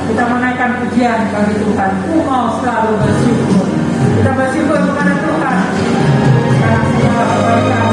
Kita menaikkan pujian bagi Tuhan. Ku mau selalu bersyukur. Kita bersyukur kepada Tuhan karena segala kebaikan.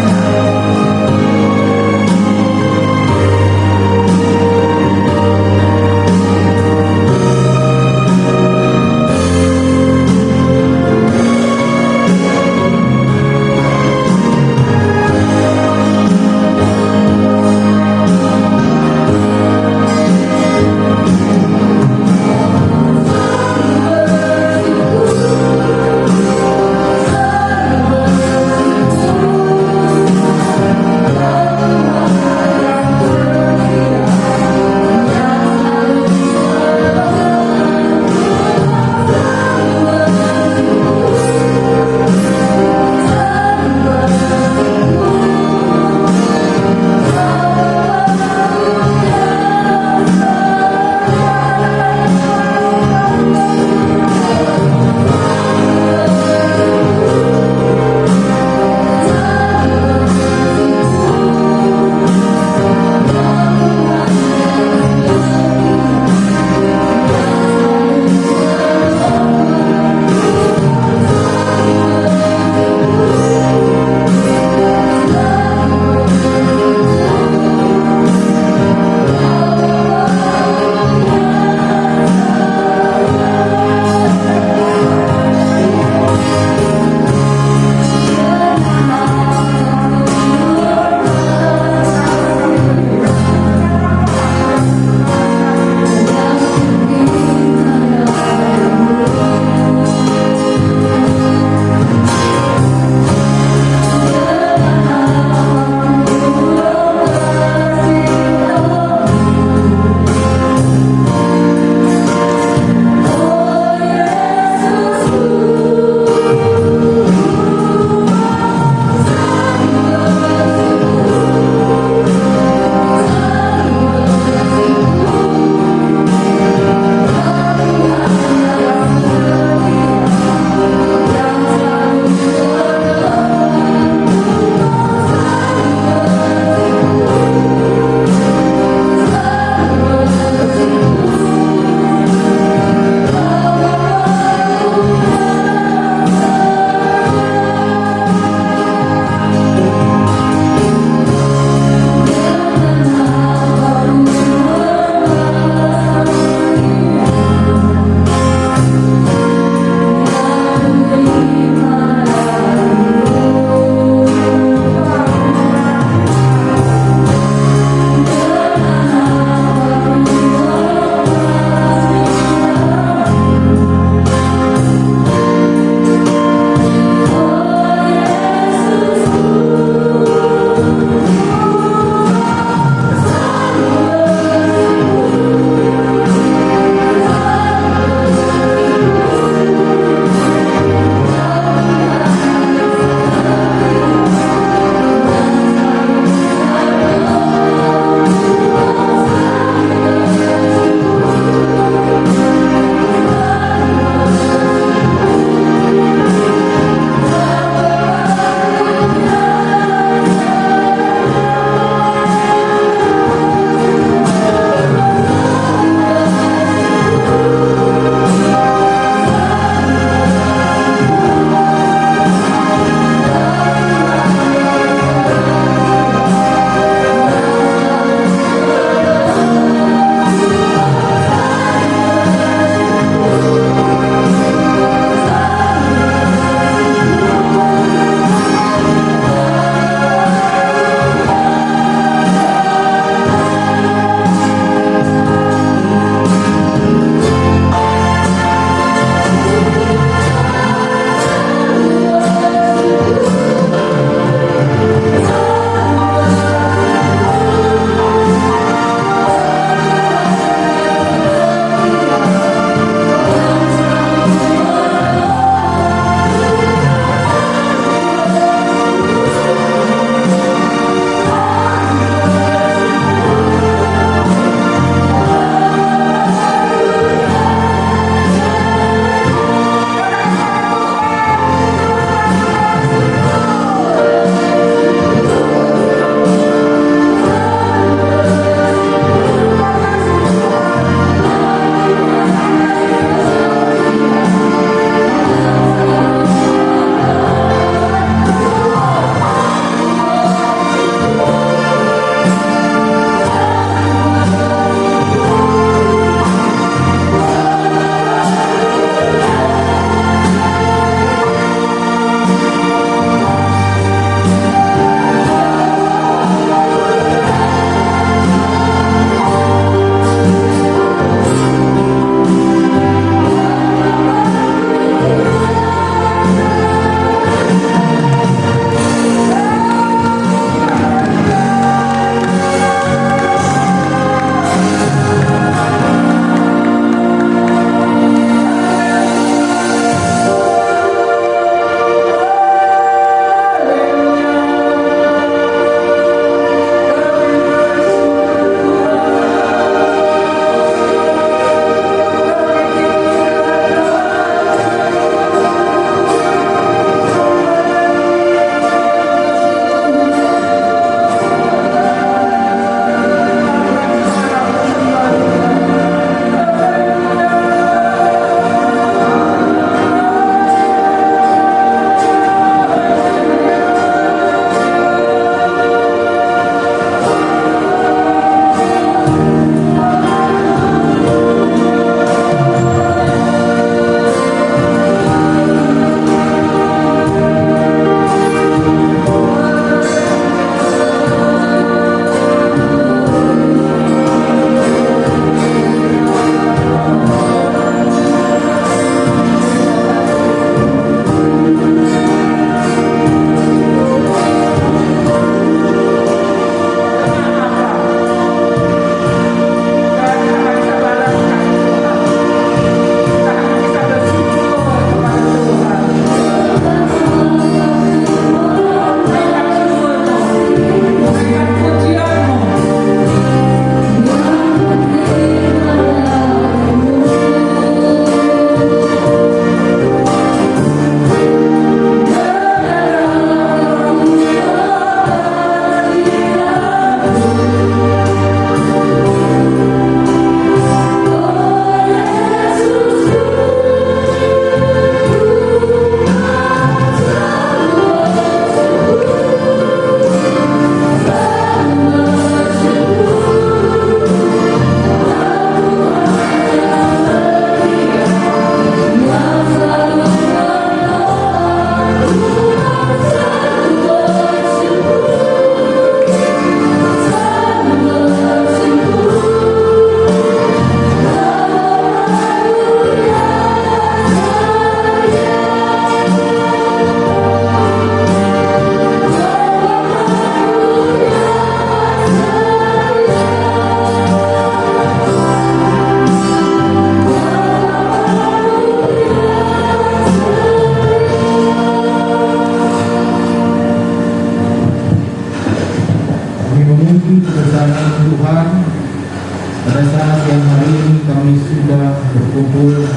sudah berkumpul,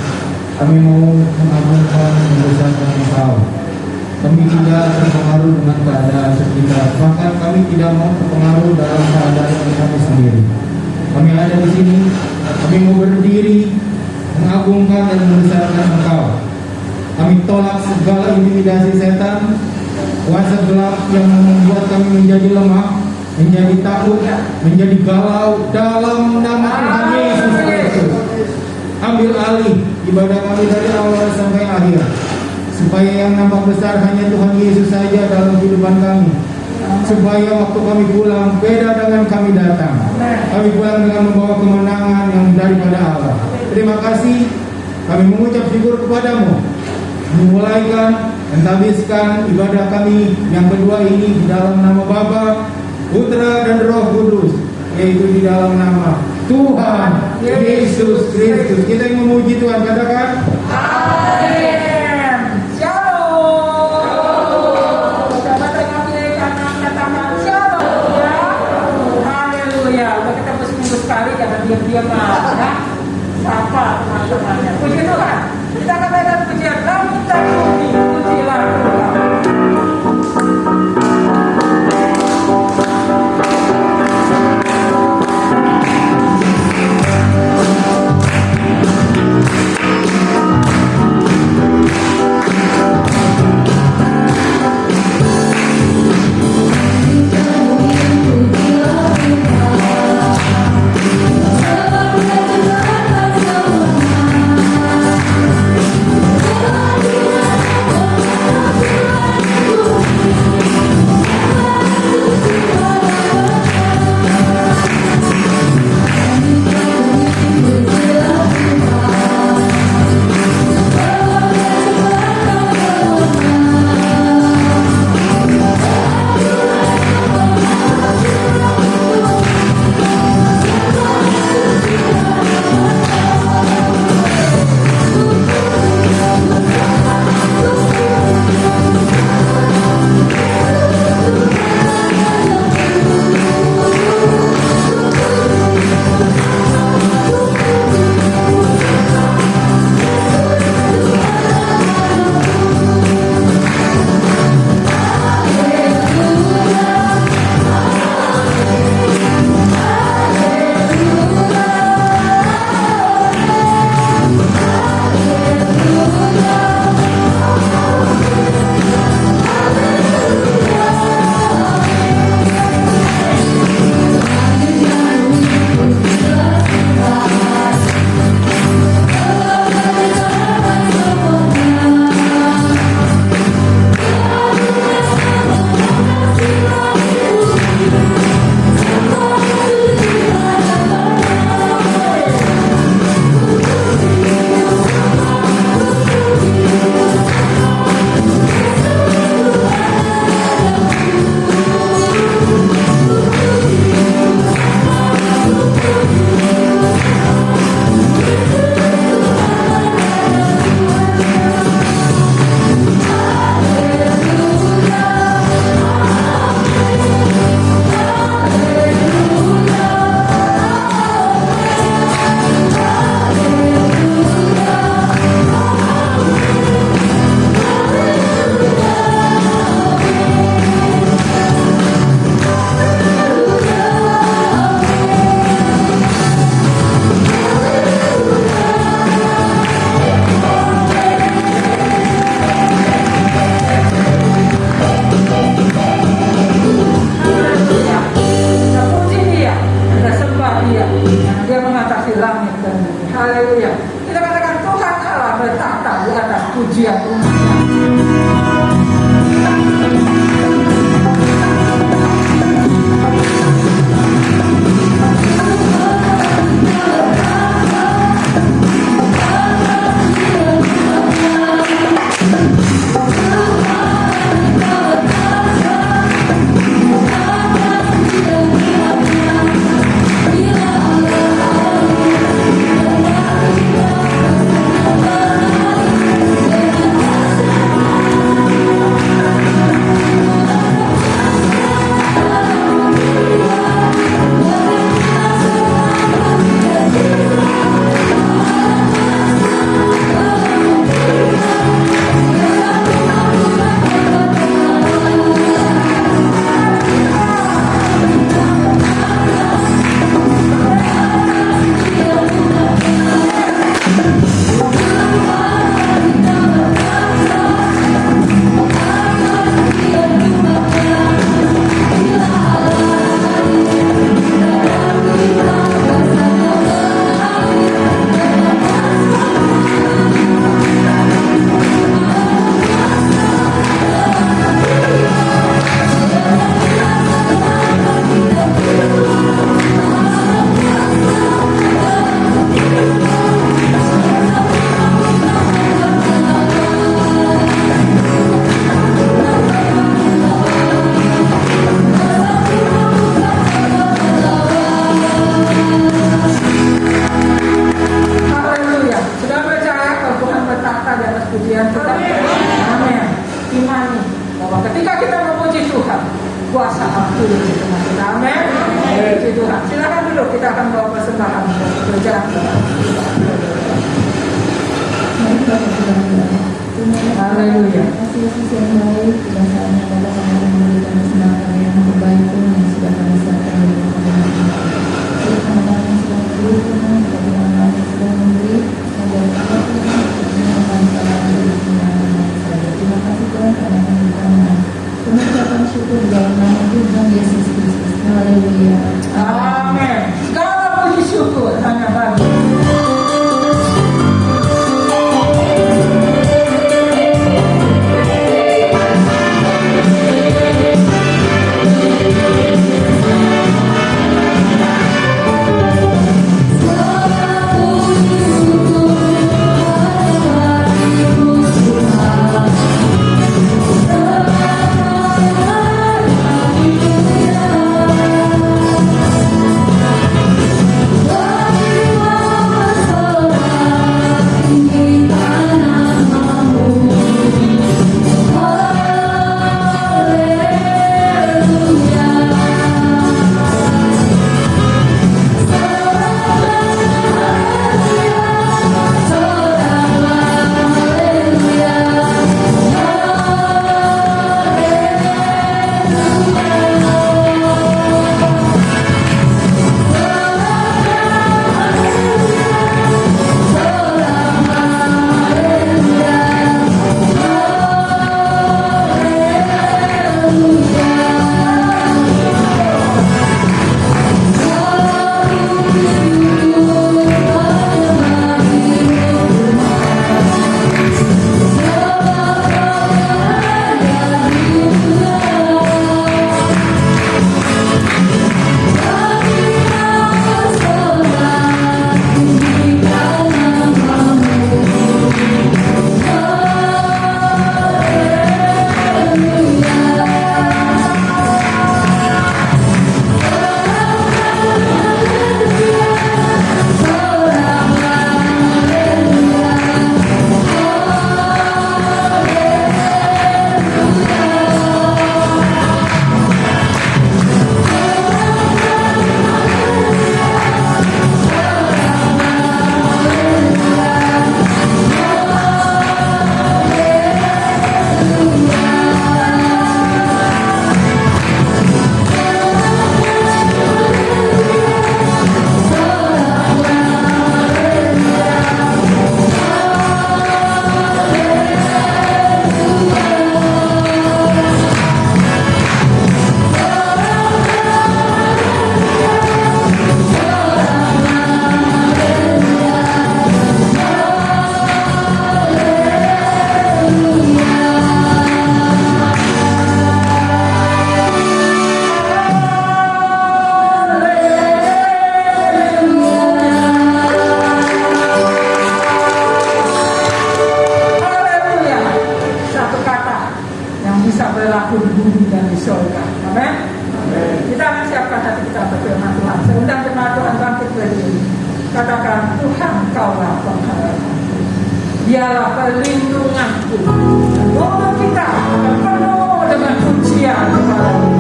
kami mau mengagungkan membesarkan Engkau. Kami tidak terpengaruh dengan keadaan sekitar, bahkan kami tidak mau terpengaruh dalam keadaan kami sendiri. Kami ada di sini, kami mau berdiri, mengagungkan dan membesarkan Engkau. Kami tolak segala intimidasi setan, kuasa gelap yang membuat kami menjadi lemah, menjadi takut, menjadi galau dalam nama Tuhan Yesus Kristus. Ambil alih ibadah kami dari awal sampai akhir, supaya yang nampak besar hanya Tuhan Yesus saja dalam kehidupan kami. Supaya waktu kami pulang beda dengan kami datang. Kami pulang dengan membawa kemenangan yang daripada Allah. Terima kasih. Kami mengucap syukur kepadamu. Memulaikan dan habiskan ibadah kami yang kedua ini di dalam nama Bapa, Putra dan Roh Kudus, yaitu di dalam nama Tuhan Yesus Kristus. Kita yang memuji Tuhan, katakan Amin. Shalom. Sahabat kami karena katakan shalom ya. Haleluya. Kita minggu sekali jangan diam-diam ya. Sapa teman-temannya. Puji Tuhan. Kita katakan pujian kami terpuji, pujilah Tuhan. Haleluya. Kasih Yesus yang baik, sudah saatnya Bapak kami memberikan kesempatan yang terbaik Tuhan yang sudah kami siapkan dari Bapak kami. Tuhan yang sudah memberi Tuhan, Tuhan yang sudah memberi, yang dari Allah Tuhan, Tuhan akan salah dari Tuhan. Terima kasih Tuhan karena kami berkenan. Tuhan ucapkan syukur di dalam nama Tuhan Yesus Kristus. Haleluya. Amin. Segala puji syukur hanya bagi katakan, Tuhan Kaulah pengharapan, Dialah perlindunganku. Dan mulut kita akan penuh dengan pujian kepada-Mu.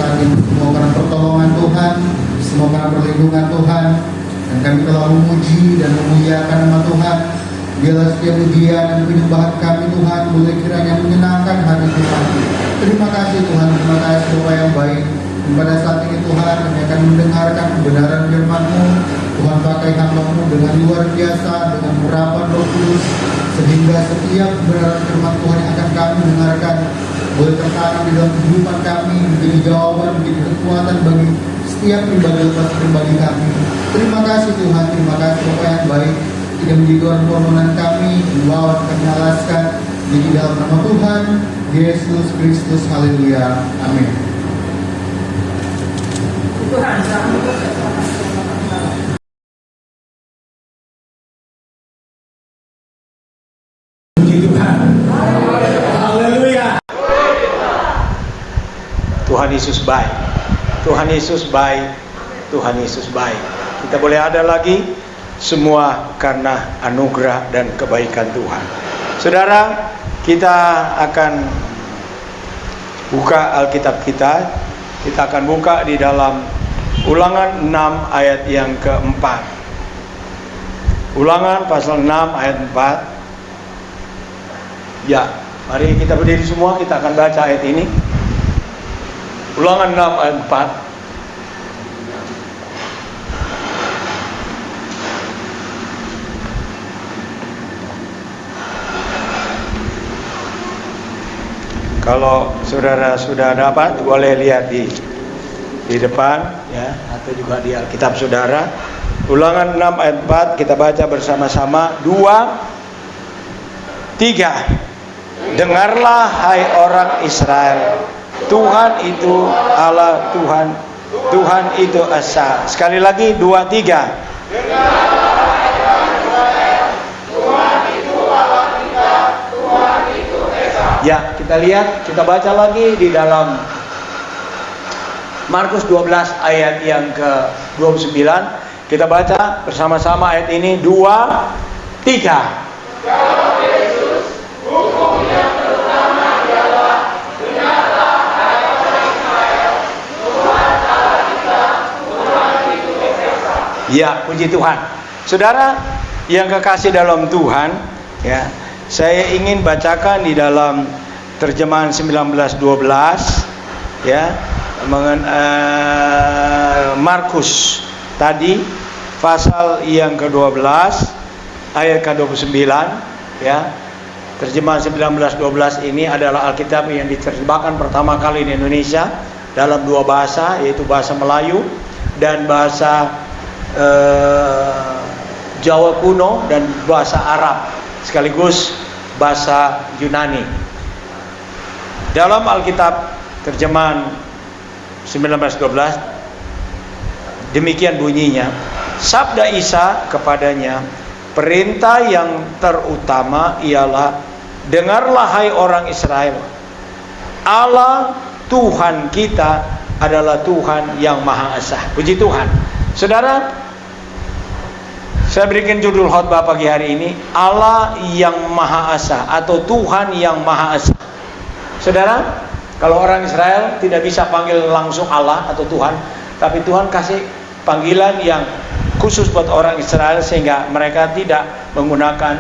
saat ini. Semua karena pertolongan Tuhan, semua karena perlindungan Tuhan, dan kami telah memuji dan memuliakan nama Tuhan. Biarlah setiap pujian dan penyembahan kami Tuhan boleh kiranya menyenangkan hati Tuhan. Terima kasih Tuhan, terima kasih Bapa yang baik. Dan pada saat ini Tuhan, kami akan mendengarkan kebenaran firman-Mu. Tuhan pakai hamba-Mu dengan luar biasa, dengan urapan Roh Kudus, sehingga setiap kebenaran firman Tuhan yang akan kami dengarkan boleh tertanam di dalam kehidupan kami, menjadi jawaban, menjadi kekuatan bagi setiap pribadi kami. Terima kasih Tuhan, terima kasih Bapa yang baik. Tidak menjadi Tuhan permohonan kami, membawa kami alaskan di dalam nama Tuhan Yesus Kristus. Haleluya. Amin. Tuhan, Puji Tuhan. Haleluya. Tuhan Yesus baik. Tuhan Yesus baik. Tuhan Yesus baik. Kita boleh ada lagi semua karena anugerah dan kebaikan Tuhan. Saudara, kita akan buka Alkitab kita. Kita akan buka di dalam Ulangan 6 ayat yang keempat. Ulangan pasal 6 ayat 4. Ya, mari kita berdiri semua, kita akan baca ayat ini. Ulangan 6 ayat 4. Kalau saudara sudah dapat, boleh lihat di depan ya, atau juga di Alkitab saudara. Ulangan 6 ayat 4, kita baca bersama-sama. 2, 3. Dengarlah hai orang Israel, Tuhan itu Allah Tuhan, Tuhan itu Esa. Sekali lagi 2, 3. Ya, kita lihat, kita baca lagi di dalam Markus 12 ayat yang ke-29. Kita baca bersama-sama ayat ini. 2, 3. Ya, puji Tuhan. Saudara yang kekasih dalam Tuhan, ya, saya ingin bacakan di dalam terjemahan 1912 ya, Markus tadi pasal yang ke-12 ayat ke-29 ya. Terjemahan 1912 ini adalah Alkitab yang diterjemahkan pertama kali di Indonesia dalam 2 bahasa, yaitu bahasa Melayu dan bahasa Jawa kuno dan bahasa Arab sekaligus bahasa Yunani. Dalam Alkitab terjemahan 1912 demikian bunyinya, sabda Isa kepadanya, perintah yang terutama ialah, dengarlah hai orang Israel, Allah Tuhan kita adalah Tuhan yang Maha Esa. Puji Tuhan. Saudara, saya berikan judul khotbah pagi hari ini, Allah yang Maha Esa atau Tuhan yang Maha Esa. Saudara, kalau orang Israel tidak bisa panggil langsung Allah atau Tuhan, tapi Tuhan kasih panggilan yang khusus buat orang Israel sehingga mereka tidak menggunakan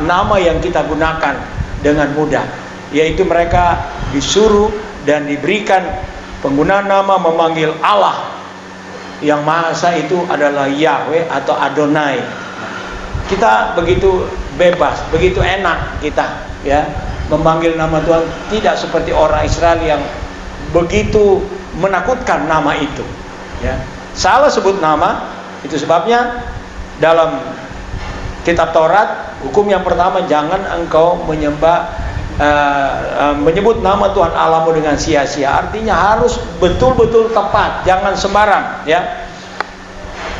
nama yang kita gunakan dengan mudah, yaitu mereka disuruh dan diberikan penggunaan nama memanggil Allah yang Maha Esa itu adalah Yahweh atau Adonai. Kita begitu bebas, begitu enak kita ya memanggil nama Tuhan, tidak seperti orang Israel yang begitu menakutkan nama itu ya. Salah sebut nama, itu sebabnya dalam kitab Taurat hukum yang pertama, jangan engkau menyebut nama Tuhan Allahmu dengan sia-sia. Artinya harus betul-betul tepat, jangan sembarang ya.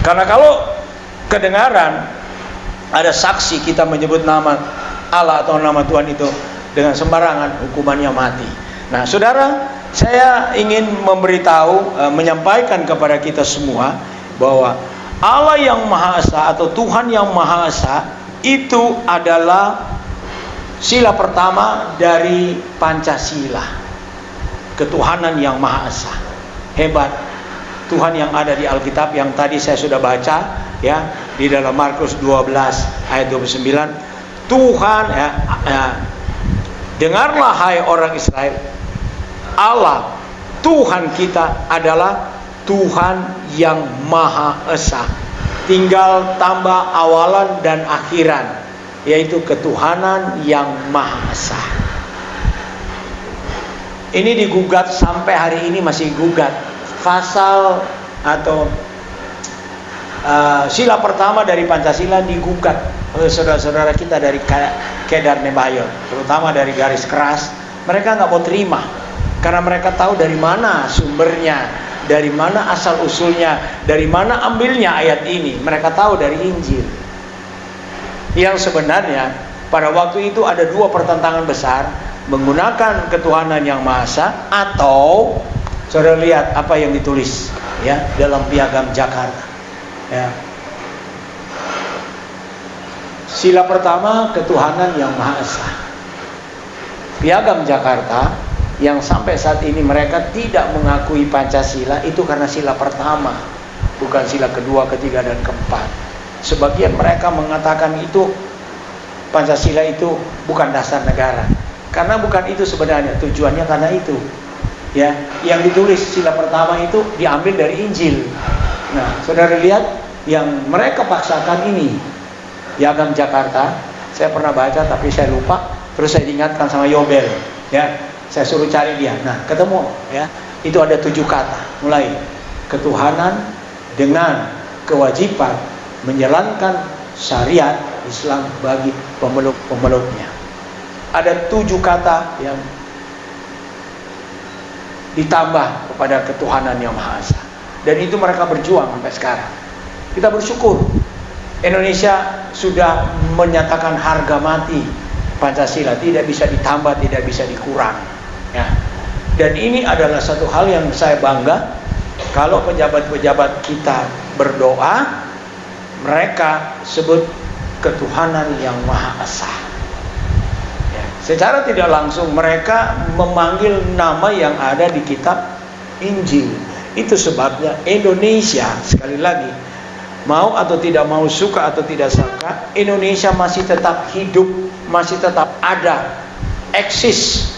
Karena kalau kedengaran ada saksi kita menyebut nama Allah atau nama Tuhan itu dengan sembarangan, hukumannya mati. Nah, saudara, saya ingin memberitahu, menyampaikan kepada kita semua bahwa Allah yang Maha Esa atau Tuhan yang Maha Esa itu adalah sila pertama dari Pancasila, ketuhanan yang Maha Esa. hebat Tuhan yang ada di Alkitab yang tadi saya sudah baca ya, di dalam Markus 12 ayat 29. Tuhan dengarlah hai orang Israel, Allah Tuhan kita adalah Tuhan yang Maha Esa. Tinggal tambah awalan dan akhiran, yaitu ketuhanan yang Maha Esa. Ini digugat sampai hari ini masih gugat. Pasal atau sila pertama dari Pancasila digugat oleh saudara-saudara kita dari Kedar Nebayon, terutama dari garis keras. Mereka nggak mau terima karena mereka tahu dari mana sumbernya, dari mana asal usulnya, dari mana ambilnya ayat ini. Mereka tahu dari Injil. Yang sebenarnya pada waktu itu ada dua pertentangan besar, menggunakan ketuhanan yang Maha Esa atau saudara lihat apa yang ditulis ya dalam Piagam Jakarta. Ya. Sila pertama ketuhanan yang Maha Esa. Piagam Jakarta yang sampai saat ini mereka tidak mengakui Pancasila itu karena sila pertama, bukan sila kedua, ketiga dan keempat. Sebagian mereka mengatakan itu Pancasila itu bukan dasar negara. Karena bukan itu sebenarnya tujuannya, karena itu ya yang ditulis sila pertama itu diambil dari Injil. Nah, saudara lihat yang mereka paksakan ini Piagam Jakarta. Saya pernah baca tapi saya lupa, terus saya diingatkan sama Yobel ya, saya suruh cari dia. Nah, ketemu ya, itu ada 7 kata, mulai ketuhanan dengan kewajiban menjalankan syariat Islam bagi pemeluk-pemeluknya. Ada 7 kata yang ditambah kepada ketuhanan yang Maha Esa, dan itu mereka berjuang sampai sekarang. Kita bersyukur Indonesia sudah menyatakan harga mati Pancasila, tidak bisa ditambah, tidak bisa dikurang ya. Dan ini adalah satu hal yang saya bangga kalau pejabat-pejabat kita berdoa, mereka sebut ketuhanan yang Maha Esa. Secara tidak langsung mereka memanggil nama yang ada di kitab Injil. Itu sebabnya Indonesia, sekali lagi, mau atau tidak mau, suka atau tidak suka, Indonesia masih tetap hidup, masih tetap ada, eksis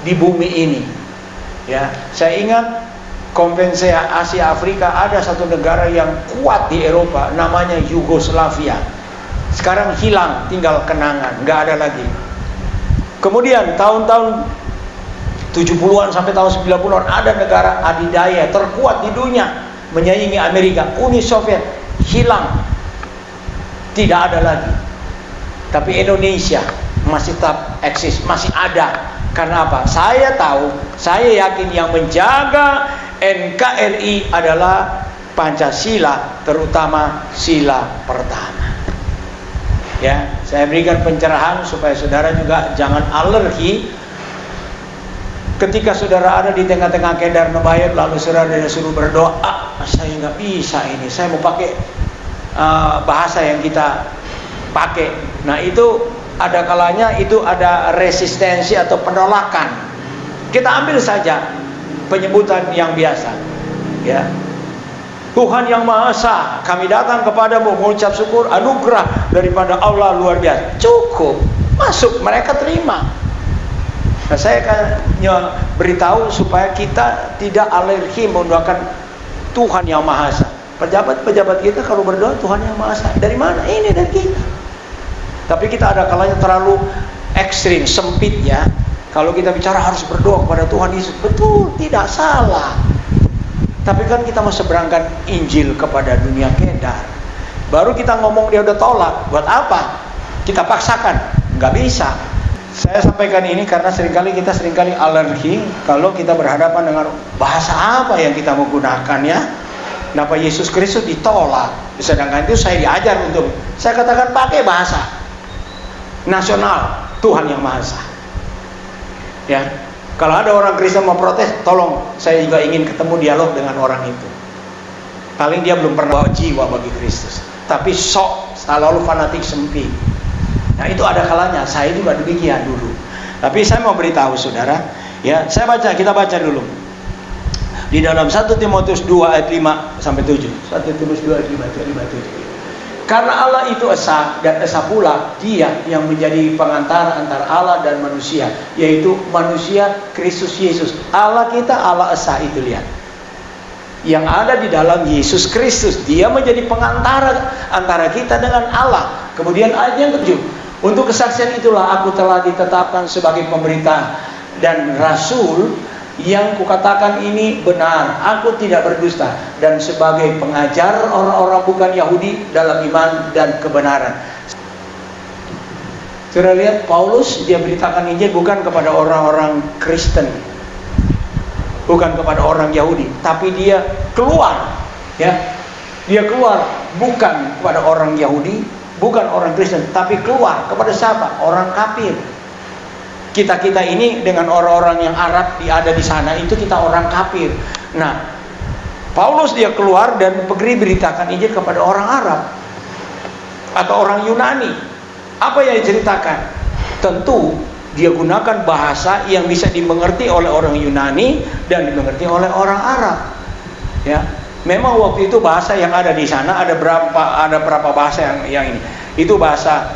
di bumi ini. Ya, saya ingat Konferensi Asia Afrika, ada satu negara yang kuat di Eropa, namanya Yugoslavia. Sekarang hilang, tinggal kenangan, nggak ada lagi. Kemudian tahun-tahun 70-an sampai tahun 90-an ada negara adidaya terkuat di dunia, menyaingi Amerika, Uni Soviet, hilang, tidak ada lagi. Tapi Indonesia masih tetap eksis, masih ada. Karena apa? Saya tahu, saya yakin yang menjaga NKRI adalah Pancasila, terutama sila pertama. Ya, saya berikan pencerahan supaya saudara juga jangan alergi. Ketika saudara ada di tengah-tengah Kedar Nebayon, lalu saudara disuruh berdoa, saya nggak bisa ini, saya mau pakai bahasa yang kita pakai. Nah, itu ada kalanya itu ada resistensi atau penolakan. Kita ambil saja penyebutan yang biasa, ya. Tuhan yang Maha Esa, kami datang kepadamu mengucap syukur, anugerah daripada Allah luar biasa. Cukup, masuk, mereka terima. Nah, saya akan beritahu supaya kita tidak alergi mendoakan Tuhan yang Maha Esa. Pejabat-pejabat kita kalau berdoa Tuhan yang Maha Esa, dari mana? Ini dari kita. Tapi kita ada kalanya terlalu ekstrim, sempit ya. Kalau kita bicara harus berdoa kepada Tuhan Yesus, betul, tidak salah. Tapi kan kita mau seberangkan Injil kepada dunia Kedar. Baru kita ngomong dia udah tolak, buat apa? Kita paksakan, nggak bisa. Saya sampaikan ini karena seringkali alergi kalau kita berhadapan dengan bahasa apa yang kita menggunakan ya. Kenapa Yesus Kristus ditolak? Sedangkan itu saya diajar untuk, saya katakan pakai bahasa nasional Tuhan yang Maha Esa. Ya. Kalau ada orang Kristen mau protes, tolong, saya juga ingin ketemu dialog dengan orang itu. Paling dia belum pernah bawa jiwa bagi Kristus, tapi sok selalu fanatik sempit. Nah, itu ada kalanya, saya juga demikian dulu. Tapi saya mau beritahu saudara, Ya, kita baca dulu. Di dalam 1 Timotius 2 ayat 5 sampai 7. 1 Timotius 2 ayat 5 sampai 7. Karena Allah itu esa, dan esa pula Dia yang menjadi pengantara antara Allah dan manusia, yaitu manusia Kristus Yesus. Allah kita Allah esa, itu lihat. Yang ada di dalam Yesus Kristus, Dia menjadi pengantara antara kita dengan Allah. Kemudian ayat yang ke-7. Untuk kesaksian itulah aku telah ditetapkan sebagai pemberita dan rasul, yang kukatakan ini benar, aku tidak berdusta, dan sebagai pengajar orang-orang bukan Yahudi dalam iman dan kebenaran. Sudah lihat, Paulus dia beritakan Injil bukan kepada orang-orang Kristen, bukan kepada orang Yahudi, tapi dia keluar, ya, dia keluar bukan kepada orang Yahudi, bukan orang Kristen, tapi keluar kepada siapa? Orang kafir. Kita ini dengan orang-orang yang Arab ada di sana, itu kita orang kafir. Nah, Paulus dia keluar dan pergi beritakan Injil kepada orang Arab atau orang Yunani. Apa yang diceritakan? Tentu dia gunakan bahasa yang bisa dimengerti oleh orang Yunani dan dimengerti oleh orang Arab. Ya, memang waktu itu bahasa yang ada di sana ada berapa bahasa yang ini. Itu bahasa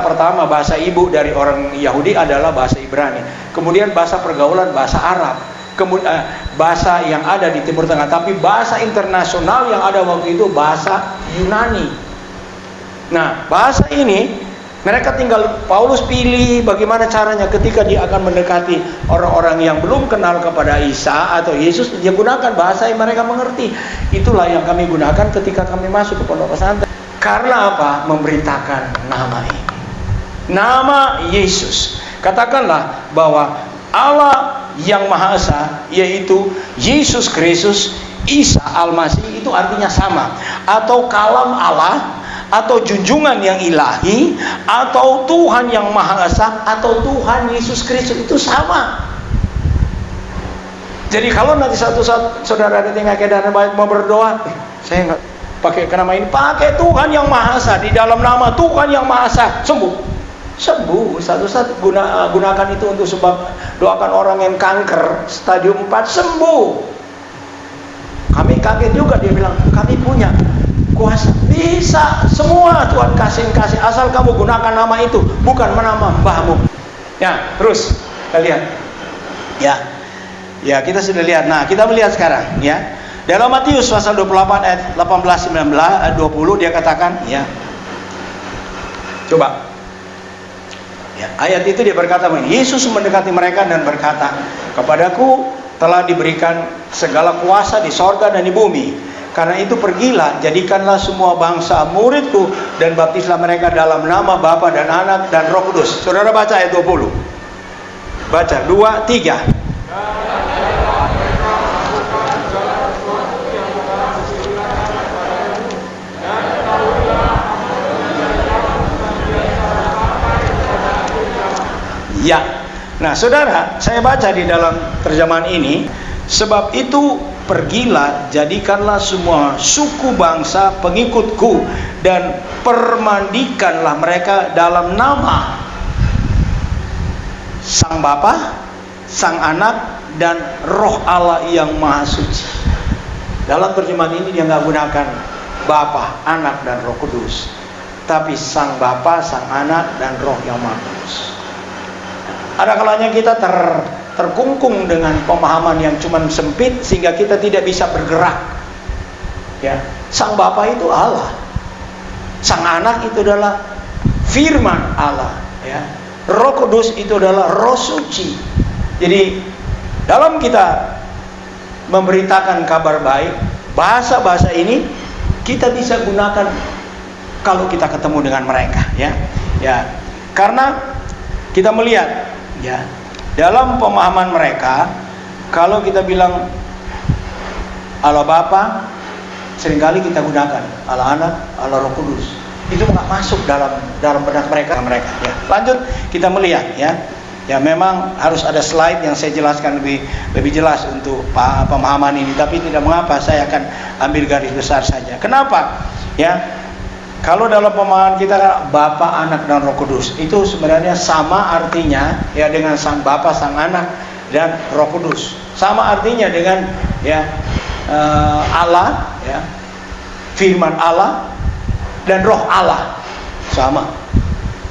pertama, bahasa ibu dari orang Yahudi adalah bahasa Ibrani. Kemudian bahasa pergaulan bahasa Arab. Kemudian bahasa yang ada di Timur Tengah, tapi bahasa internasional yang ada waktu itu bahasa Yunani. Nah, bahasa ini mereka tinggal Paulus pilih bagaimana caranya ketika dia akan mendekati orang-orang yang belum kenal kepada Isa atau Yesus, dia gunakan bahasa yang mereka mengerti. Itulah yang kami gunakan ketika kami masuk ke pondok pesantren. Karena apa? Memberitakan nama ini, nama Yesus. Katakanlah bahwa Allah yang Maha Esa, yaitu Yesus Kristus, Isa Al-Masih, itu artinya sama, atau kalam Allah, atau junjungan yang ilahi, atau Tuhan yang Maha Esa, atau Tuhan Yesus Kristus, itu sama. Jadi kalau nanti satu saat saudara datang ke dana baik mau berdoa, saya nggak pakai nama ini, pakai Tuhan yang Maha Esa, di dalam nama Tuhan yang Maha Esa, sembuh. Satu saat gunakan itu untuk sebab doakan orang yang kanker stadium 4 sembuh. Kami kaget juga, dia bilang kami punya kuasa, bisa semua Tuhan kasih asal kamu gunakan nama itu, bukan nama mbahmu. Ya, terus kita lihat. Ya, kita sudah lihat. Nah, kita melihat sekarang, ya. Dalam Matius pasal 28 ayat 18, 19, ayat 20 dia katakan, ya. Coba. Ya, ayat itu dia berkata, Yesus mendekati mereka dan berkata, kepadaku telah diberikan segala kuasa di sorga dan di bumi. Karena itu pergilah, jadikanlah semua bangsa muridku dan baptislah mereka dalam nama Bapa dan Anak dan Roh Kudus. Saudara baca ayat 20. Baca 2, 3. Ya, nah saudara, saya baca di dalam terjemahan ini, sebab itu pergilah, jadikanlah semua suku bangsa pengikutku dan permandikanlah mereka dalam nama Sang Bapa, Sang Anak, dan Roh Allah yang Maha Suci. Dalam terjemahan ini dia nggak gunakan Bapa, Anak, dan Roh Kudus, tapi Sang Bapa, Sang Anak, dan Roh yang Maha Kudus. Ada kalanya kita terkungkung dengan pemahaman yang cuma sempit sehingga kita tidak bisa bergerak. Ya, Sang Bapa itu Allah, Sang Anak itu adalah Firman Allah. Ya, Roh Kudus itu adalah Roh Suci. Jadi dalam kita memberitakan kabar baik, bahasa-bahasa ini kita bisa gunakan kalau kita ketemu dengan mereka. Ya, karena kita melihat. Ya, dalam pemahaman mereka, kalau kita bilang Allah Bapa, seringkali kita gunakan Allah Anak, Allah Roh Kudus. Itu nggak masuk dalam benak mereka. Ya, lanjut kita melihat. Ya, memang harus ada slide yang saya jelaskan lebih jelas untuk pemahaman ini. Tapi tidak mengapa, saya akan ambil garis besar saja. Kenapa? Ya. Kalau dalam pemahaman kita Bapa, Anak, dan Roh Kudus itu sebenarnya sama artinya ya dengan Sang Bapa, Sang Anak, dan Roh Kudus. Sama artinya dengan ya Allah, ya, firman Allah dan Roh Allah. Sama.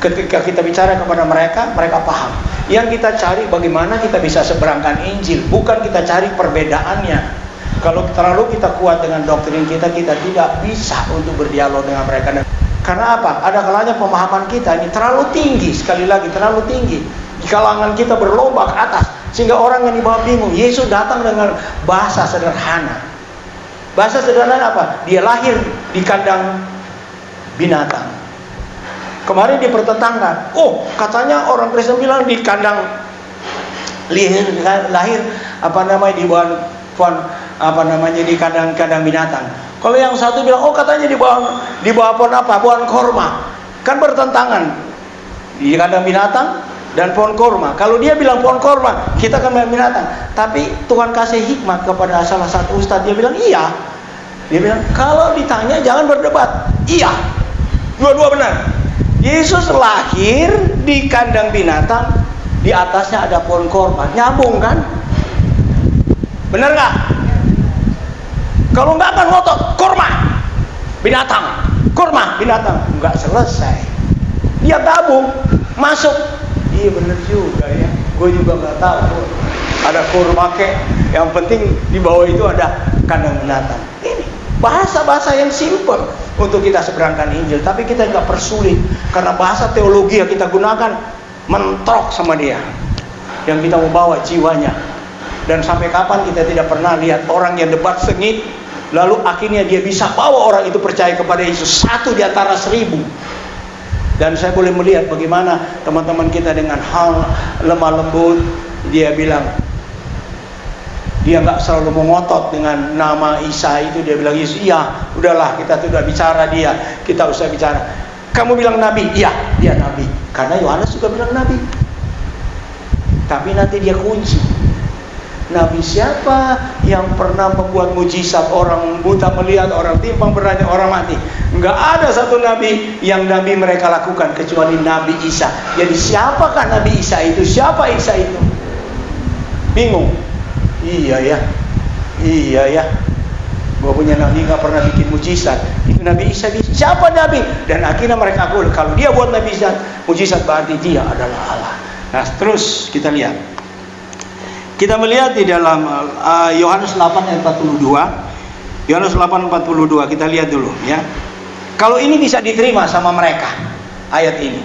Ketika kita bicara kepada mereka, mereka paham. Yang kita cari bagaimana kita bisa seberangkan Injil, bukan kita cari perbedaannya. Kalau terlalu kita kuat dengan doktrin kita, kita tidak bisa untuk berdialog dengan mereka. Karena apa? Ada kalanya pemahaman kita ini terlalu tinggi, sekali lagi terlalu tinggi. Di kalangan kita berlomba ke atas, sehingga orang yang di bawah bingung. Yesus datang dengan bahasa sederhana. Bahasa sederhana apa? Dia lahir di kandang binatang. Kemarin dipertentangkan. Oh, katanya orang Kristen bilang di kandang lahir apa namanya di bawah di kandang binatang. Kalau yang satu bilang, oh katanya di bawah pohon apa? Pohon korma. Kan bertentangan. Di kandang binatang dan pohon korma. Kalau dia bilang pohon korma, kita kan binatang. Tapi Tuhan kasih hikmat kepada salah satu ustadz, dia bilang iya. Dia bilang, kalau ditanya jangan berdebat. Iya. Dua-dua benar. Yesus lahir di kandang binatang, di atasnya ada pohon korma. Nyambung kan? Benar nggak? Kalau nggak akan ngotot, korma binatang, korma binatang, nggak selesai. Dia gabung, masuk. Iya benar juga ya. Gue juga nggak tahu. Ada korma kek. Yang penting di bawah itu ada kandang binatang. Ini bahasa-bahasa yang simpel untuk kita seberangkan Injil, tapi kita nggak persulit karena bahasa teologi yang kita gunakan mentok sama dia. Yang kita mau bawa jiwanya. Dan sampai kapan kita tidak pernah lihat orang yang debat sengit, lalu akhirnya dia bisa bawa orang itu percaya kepada Yesus, 1 di antara 1000. Dan saya boleh melihat bagaimana teman-teman kita dengan hal lemah lembut, dia bilang, dia nggak selalu mengotot dengan nama Isa itu. Dia bilang, Yesus, iya, udahlah kita sudah bicara dia, kita usah bicara. Kamu bilang nabi, iya, dia nabi. Karena Yohanes juga bilang nabi. Tapi nanti dia kunci. Nabi siapa yang pernah membuat mujizat, orang buta melihat, orang timpang bernyanyi, orang mati? Enggak ada satu nabi yang nabi mereka lakukan kecuali Nabi Isa. Jadi siapakah Nabi Isa itu? Siapa Isa itu? Bingung. Iya ya. Gua punya nabi nggak pernah bikin mujizat. Itu Nabi Isa. Siapa nabi? Dan akhirnya mereka akui kalau dia buat nabi mujizat berarti dia adalah Allah. Nah terus kita lihat. Kita melihat di dalam Yohanes 8 ayat 42. Yohanes 8:42 kita lihat dulu ya. Kalau ini bisa diterima sama mereka ayat ini.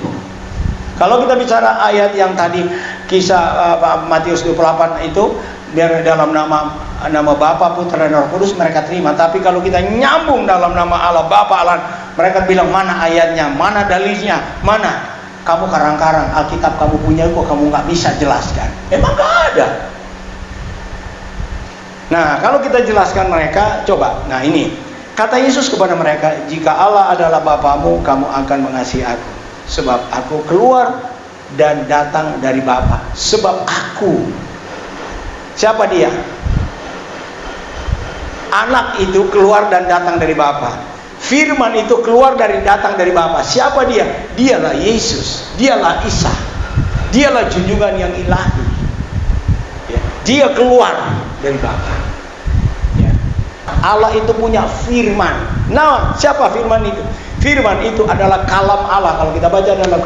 Kalau kita bicara ayat yang tadi kisah Matius 28 itu biar dalam nama Bapa, Putra dan Roh Kudus mereka terima. Tapi kalau kita nyambung dalam nama Allah Bapa Allah, mereka bilang mana ayatnya, mana dalilnya, mana? Kamu karang-karang Alkitab kamu punya kok kamu nggak bisa jelaskan. Emang nggak ada. Nah, kalau kita jelaskan mereka, coba. Nah, ini kata Yesus kepada mereka, jika Allah adalah Bapamu, kamu akan mengasihi aku. Sebab aku keluar dan datang dari Bapa. Sebab aku. Siapa dia? Anak itu keluar dan datang dari Bapa. Firman itu keluar dari datang dari Bapa. Siapa dia? Dialah Yesus. Dialah Isa. Dialah junjungan yang ilahi. Ya. Dia keluar dari Bapa. Ya. Allah itu punya firman. Nah, siapa firman itu? Firman itu adalah kalam Allah. Kalau kita baca dalam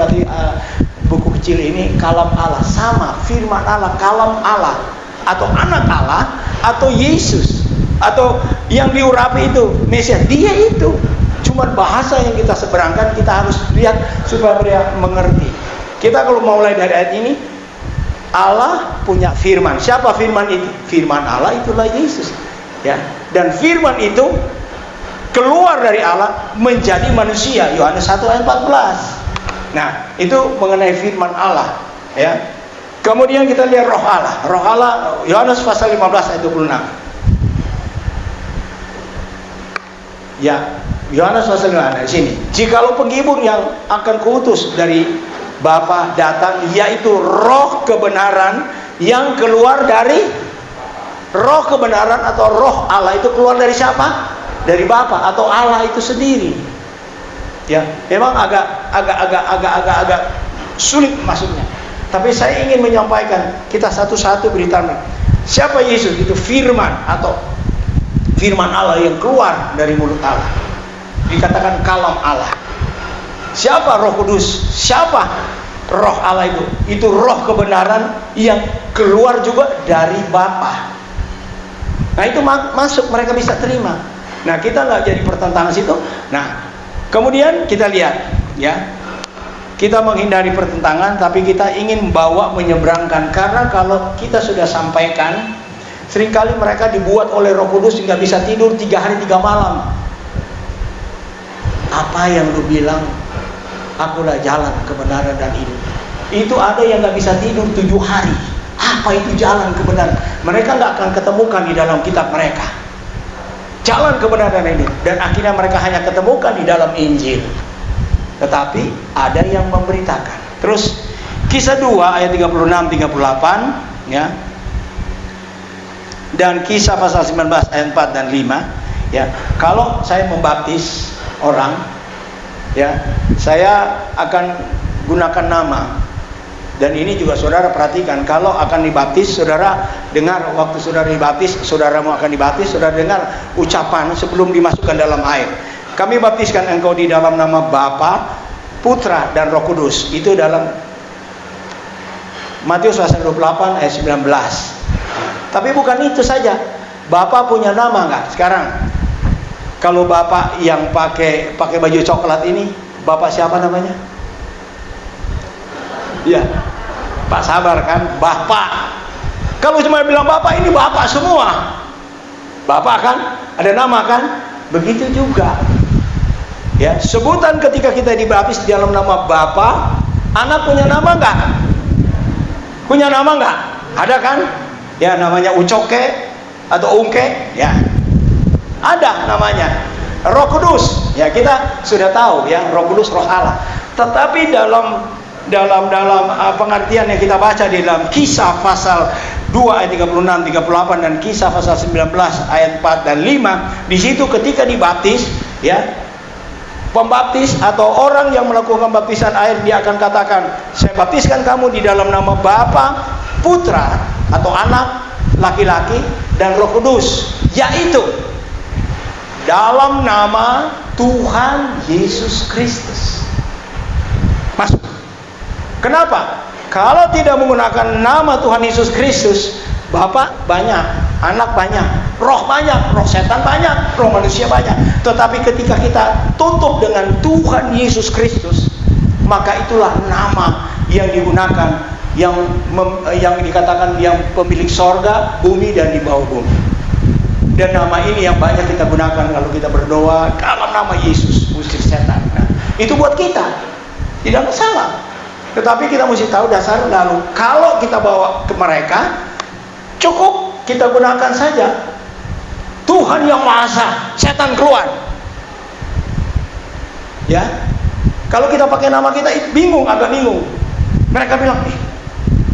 buku kecil ini, kalam Allah sama firman Allah, kalam Allah atau anak Allah atau Yesus atau yang diurapi itu Mesias. Dia itu. Cuma bahasa yang kita seberangkan, kita harus lihat supaya mereka mengerti. Kita kalau mau mulai dari ayat ini, Allah punya firman. Siapa firman itu? Firman Allah itulah Yesus. Ya. Dan firman itu keluar dari Allah menjadi manusia. Yohanes 1 ayat 14. Nah, itu mengenai firman Allah. Ya. Kemudian kita lihat roh Allah. Roh Allah, Yohanes pasal 15 ayat 26. Ya, Yohanes pasal 15 di sini. Jikalau penghibur yang akan kuutus dari Bapa datang, yaitu roh kebenaran yang keluar dari roh kebenaran atau roh Allah itu keluar dari siapa? Dari Bapa atau Allah itu sendiri. Ya, memang agak sulit maksudnya. Tapi saya ingin menyampaikan, kita satu-satu beritahu. Siapa Yesus? Itu firman atau firman Allah yang keluar dari mulut Allah. Dikatakan kalam Allah. Siapa Roh Kudus? Siapa Roh Allah itu? Itu roh kebenaran yang keluar juga dari Bapa. Nah itu masuk, mereka bisa terima. Nah kita nggak jadi pertentangan situ. Nah kemudian kita lihat ya, kita menghindari pertentangan, tapi kita ingin membawa menyeberangkan. Karena kalau kita sudah sampaikan, seringkali mereka dibuat oleh Roh Kudus nggak bisa tidur 3 hari 3 malam. Apa yang lu bilang? Akulah jalan, kebenaran dan hidup. Itu ada yang nggak bisa tidur 7 hari. Apa itu jalan kebenaran? Mereka nggak akan ketemukan di dalam kitab mereka. Jalan kebenaran ini, dan akhirnya mereka hanya ketemukan di dalam Injil. Tetapi ada yang memberitakan. Terus Kisah 2 ayat 36-38 ya. Dan Kisah pasal 19 ayat 4 dan 5 ya. Kalau saya membaptis orang ya, saya akan gunakan nama. Dan ini juga saudara perhatikan, kalau akan dibaptis, saudara dengar waktu saudara dibaptis, saudaramu akan dibaptis, saudara dengar ucapan sebelum dimasukkan dalam air. Kami baptiskan engkau di dalam nama Bapa, Putra dan Roh Kudus. Itu dalam Matius pasal 28 ayat 19. Tapi bukan itu saja. Bapa punya nama enggak? Sekarang kalau Bapak yang pakai baju coklat ini, Bapak siapa namanya? Ya, Pak Sabar kan, Bapak. Kalau cuma bilang Bapak, ini Bapak semua. Bapak kan, ada nama kan? Begitu juga. Ya, sebutan ketika kita dibaptis di dalam nama Bapa, anak punya nama enggak? Punya nama enggak? Ada kan? Ya, namanya Ucoke atau Ungke, ya. Ada namanya. Roh Kudus, ya kita sudah tahu ya, Roh Kudus Roh Allah. Tetapi dalam pengertian yang kita baca di dalam Kisah pasal 2 ayat 36, 38 dan Kisah pasal 19 ayat 4 dan 5, di situ ketika dibaptis ya, pembaptis atau orang yang melakukan baptisan air, dia akan katakan, saya baptiskan kamu di dalam nama Bapa, Putra atau anak laki-laki dan Roh Kudus, yaitu dalam nama Tuhan Yesus Kristus. Masuk. Kenapa? Kalau tidak menggunakan nama Tuhan Yesus Kristus, Bapak banyak, anak banyak, roh banyak, roh setan banyak, roh manusia banyak. Tetapi ketika kita tutup dengan Tuhan Yesus Kristus, maka itulah nama yang digunakan, yang dikatakan yang pemilik sorga, bumi dan di bawah bumi. Dan nama ini yang banyak kita gunakan kalau kita berdoa dalam nama Yesus, usir setan. Nah, itu buat kita, tidak masalah. Tetapi kita mesti tahu dasar. Lalu kalau kita bawa ke mereka, cukup kita gunakan saja Tuhan yang Maha Esa, setan keluar. Ya, kalau kita pakai nama kita, bingung, agak bingung. Mereka bilang,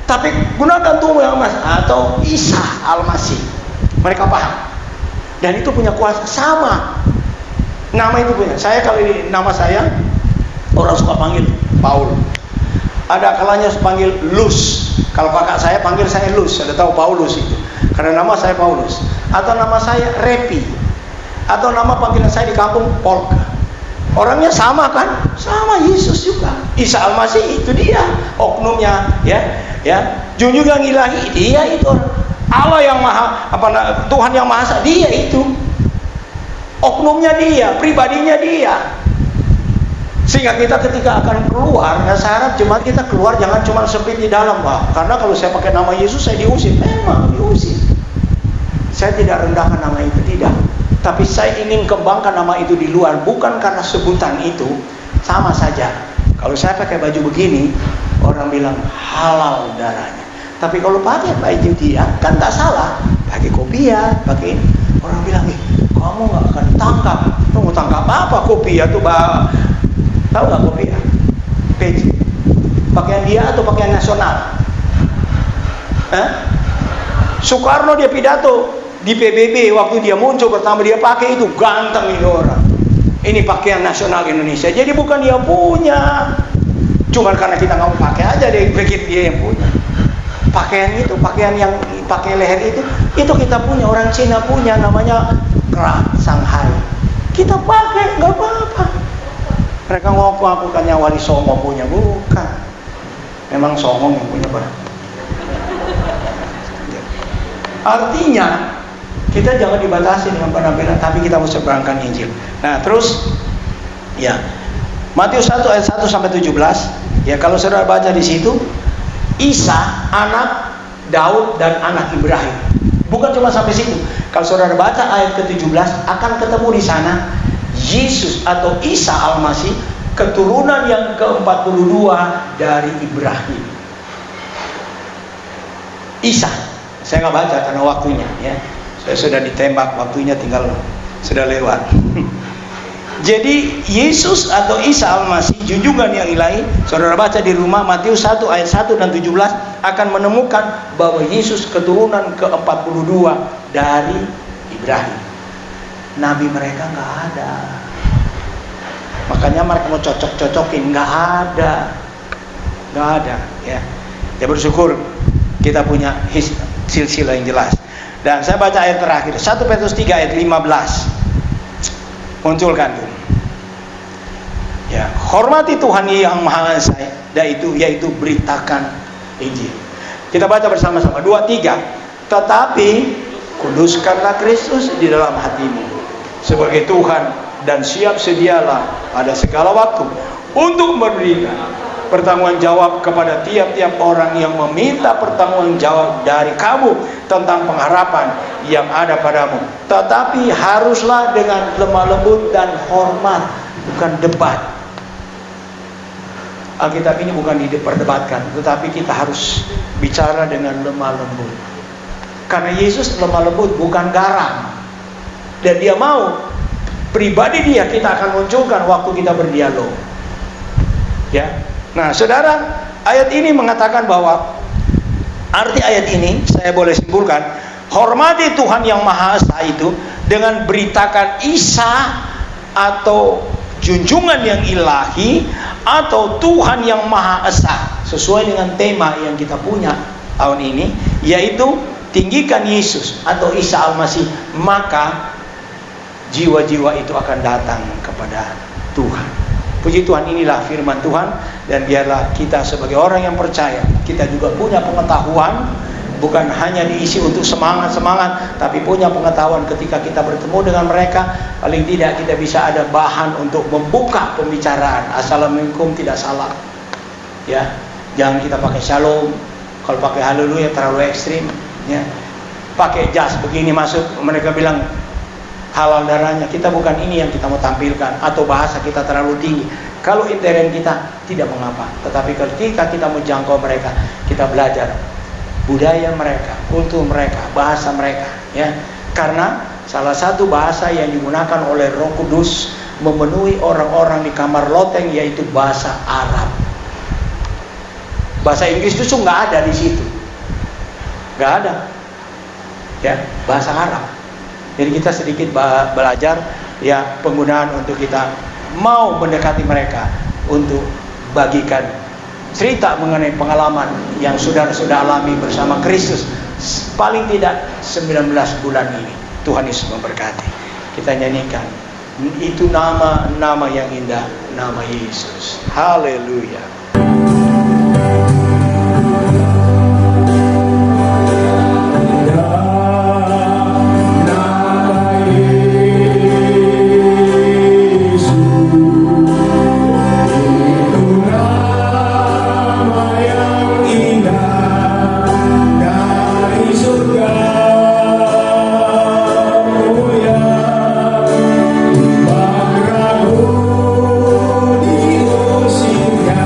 tapi gunakan Tuhan yang Maha Esa atau Isa Al-Masih. Mereka paham. Dan itu punya kuasa sama. Nama itu punya. Saya kalau ini nama saya, orang suka panggil Paul. Ada kalanya panggil Lus. Kalau kakak saya panggil saya Lus. Ada tahu Paulus itu. Karena nama saya Paulus. Atau nama saya Repi. Atau nama panggilan saya di kampung Polka. Orangnya sama kan? Sama Yesus juga. Isa Al-Masih itu dia. Oknumnya ya. Junjungan ilahi dia itu orang. Allah yang maha Tuhan yang Maha Esa dia itu. Oknumnya dia, pribadinya dia. Sehingga kita ketika akan keluar, ya saya harap jemaat kita keluar jangan cuma sempit di dalam, Pak. Karena kalau saya pakai nama Yesus saya diusir. Memang diusir. Saya tidak rendahkan nama itu, tidak. Tapi saya ingin kembangkan nama itu di luar, bukan karena sebutan itu. Sama saja. Kalau saya pakai baju begini, orang bilang halal darahnya. Tapi kalau pakai baju dia, kan tak salah. Pakai kopiah, pakai ini. Orang bilang, kamu nggak akan tangkap. Kamu tangkap apa? Kopiah tuh, tahu nggak kopiah? Peci. Pakaian dia atau pakaian nasional? Soekarno dia pidato di PBB waktu dia muncul pertama dia pakai itu, ganteng ini orang. Ini pakaian nasional Indonesia. Jadi bukan dia punya. Cuma karena kita nggak mau pakai aja, dia bikin dia yang punya. Pakaian yang pakai leher itu kita punya, orang Cina punya, namanya kera Shanghai. Kita pakai nggak apa-apa. Mereka ngaku-ngakukannya Wali Songo punya, bukan. Memang songong yang punya barang. Artinya kita jangan dibatasi dengan penampilan, tapi kita harus seberangkan Injil. Nah, terus ya, Matius 1 ayat 1 sampai 17. Ya, kalau saudara baca di situ, Isa anak Daud dan anak Ibrahim. Bukan cuma sampai situ. Kalau saudara baca ayat ke-17, akan ketemu di sana Yesus atau Isa Al-Masih, keturunan yang ke-42 dari Ibrahim. Isa, saya nggak baca karena waktunya, ya. Saya sudah ditembak, waktunya sudah lewat. Jadi Yesus atau Isa Al-Masih, junjungan yang ilahi, saudara baca di rumah Matius 1 ayat 1 dan 17, akan menemukan bahwa Yesus keturunan ke-42 dari Ibrahim. Nabi mereka nggak ada. Makanya mereka mau cocok-cocokin, nggak ada, ya. Ya bersyukur kita punya silsilah yang jelas. Dan saya baca ayat terakhir, 1 Petrus 3 ayat 15. Munculkan dulu. Ya, hormati Tuhan yang Maha Esa, yaitu beritakan Injil. Kita baca bersama-sama 2, 3. Tetapi kuduskanlah Kristus di dalam hatimu sebagai Tuhan, dan siap sedialah pada segala waktu untuk memberikan pertanggungjawab kepada tiap-tiap orang yang meminta pertanggungjawab dari kamu tentang pengharapan yang ada padamu. Tetapi haruslah dengan lemah lembut dan hormat, bukan debat. Alkitab ini bukan diperdebatkan, tetapi kita harus bicara dengan lemah lembut. Karena Yesus lemah lembut, bukan garang. Dan dia mau pribadi dia kita akan munculkan waktu kita berdialog. Ya. Nah, saudara, ayat ini mengatakan bahwa arti ayat ini saya boleh simpulkan, hormati Tuhan yang Maha Esa itu dengan beritakan Isa atau junjungan yang ilahi atau Tuhan yang Maha Esa, sesuai dengan tema yang kita punya tahun ini, yaitu tinggikan Yesus atau Isa Al-Masih, maka jiwa-jiwa itu akan datang kepada Tuhan. Puji Tuhan, inilah firman Tuhan, dan biarlah kita sebagai orang yang percaya, kita juga punya pengetahuan, bukan hanya diisi untuk semangat-semangat, tapi punya pengetahuan ketika kita bertemu dengan mereka, paling tidak kita bisa ada bahan untuk membuka pembicaraan. Assalamualaikum tidak salah. Ya, jangan kita pakai shalom. Kalau pakai haleluya terlalu ekstrim, ya. Pakai jas begini masuk, mereka bilang halal darahnya. Kita bukan ini yang kita mau tampilkan, atau bahasa kita terlalu tinggi. Kalau intern kita tidak mengapa, tetapi ketika kita menjangkau mereka, kita belajar budaya mereka, kultur mereka, bahasa mereka, ya. Karena salah satu bahasa yang digunakan oleh Roh Kudus memenuhi orang-orang di kamar loteng yaitu bahasa Arab. Bahasa Inggris itu nggak ada di situ, nggak ada, ya, bahasa Arab. Jadi kita sedikit belajar, ya, penggunaan untuk kita mau mendekati mereka untuk bagikan cerita mengenai pengalaman yang sudah alami bersama Kristus paling tidak 19 bulan ini. Tuhan Yesus memberkati. Kita nyanyikan itu nama yang indah, nama Yesus. Haleluya. Di usia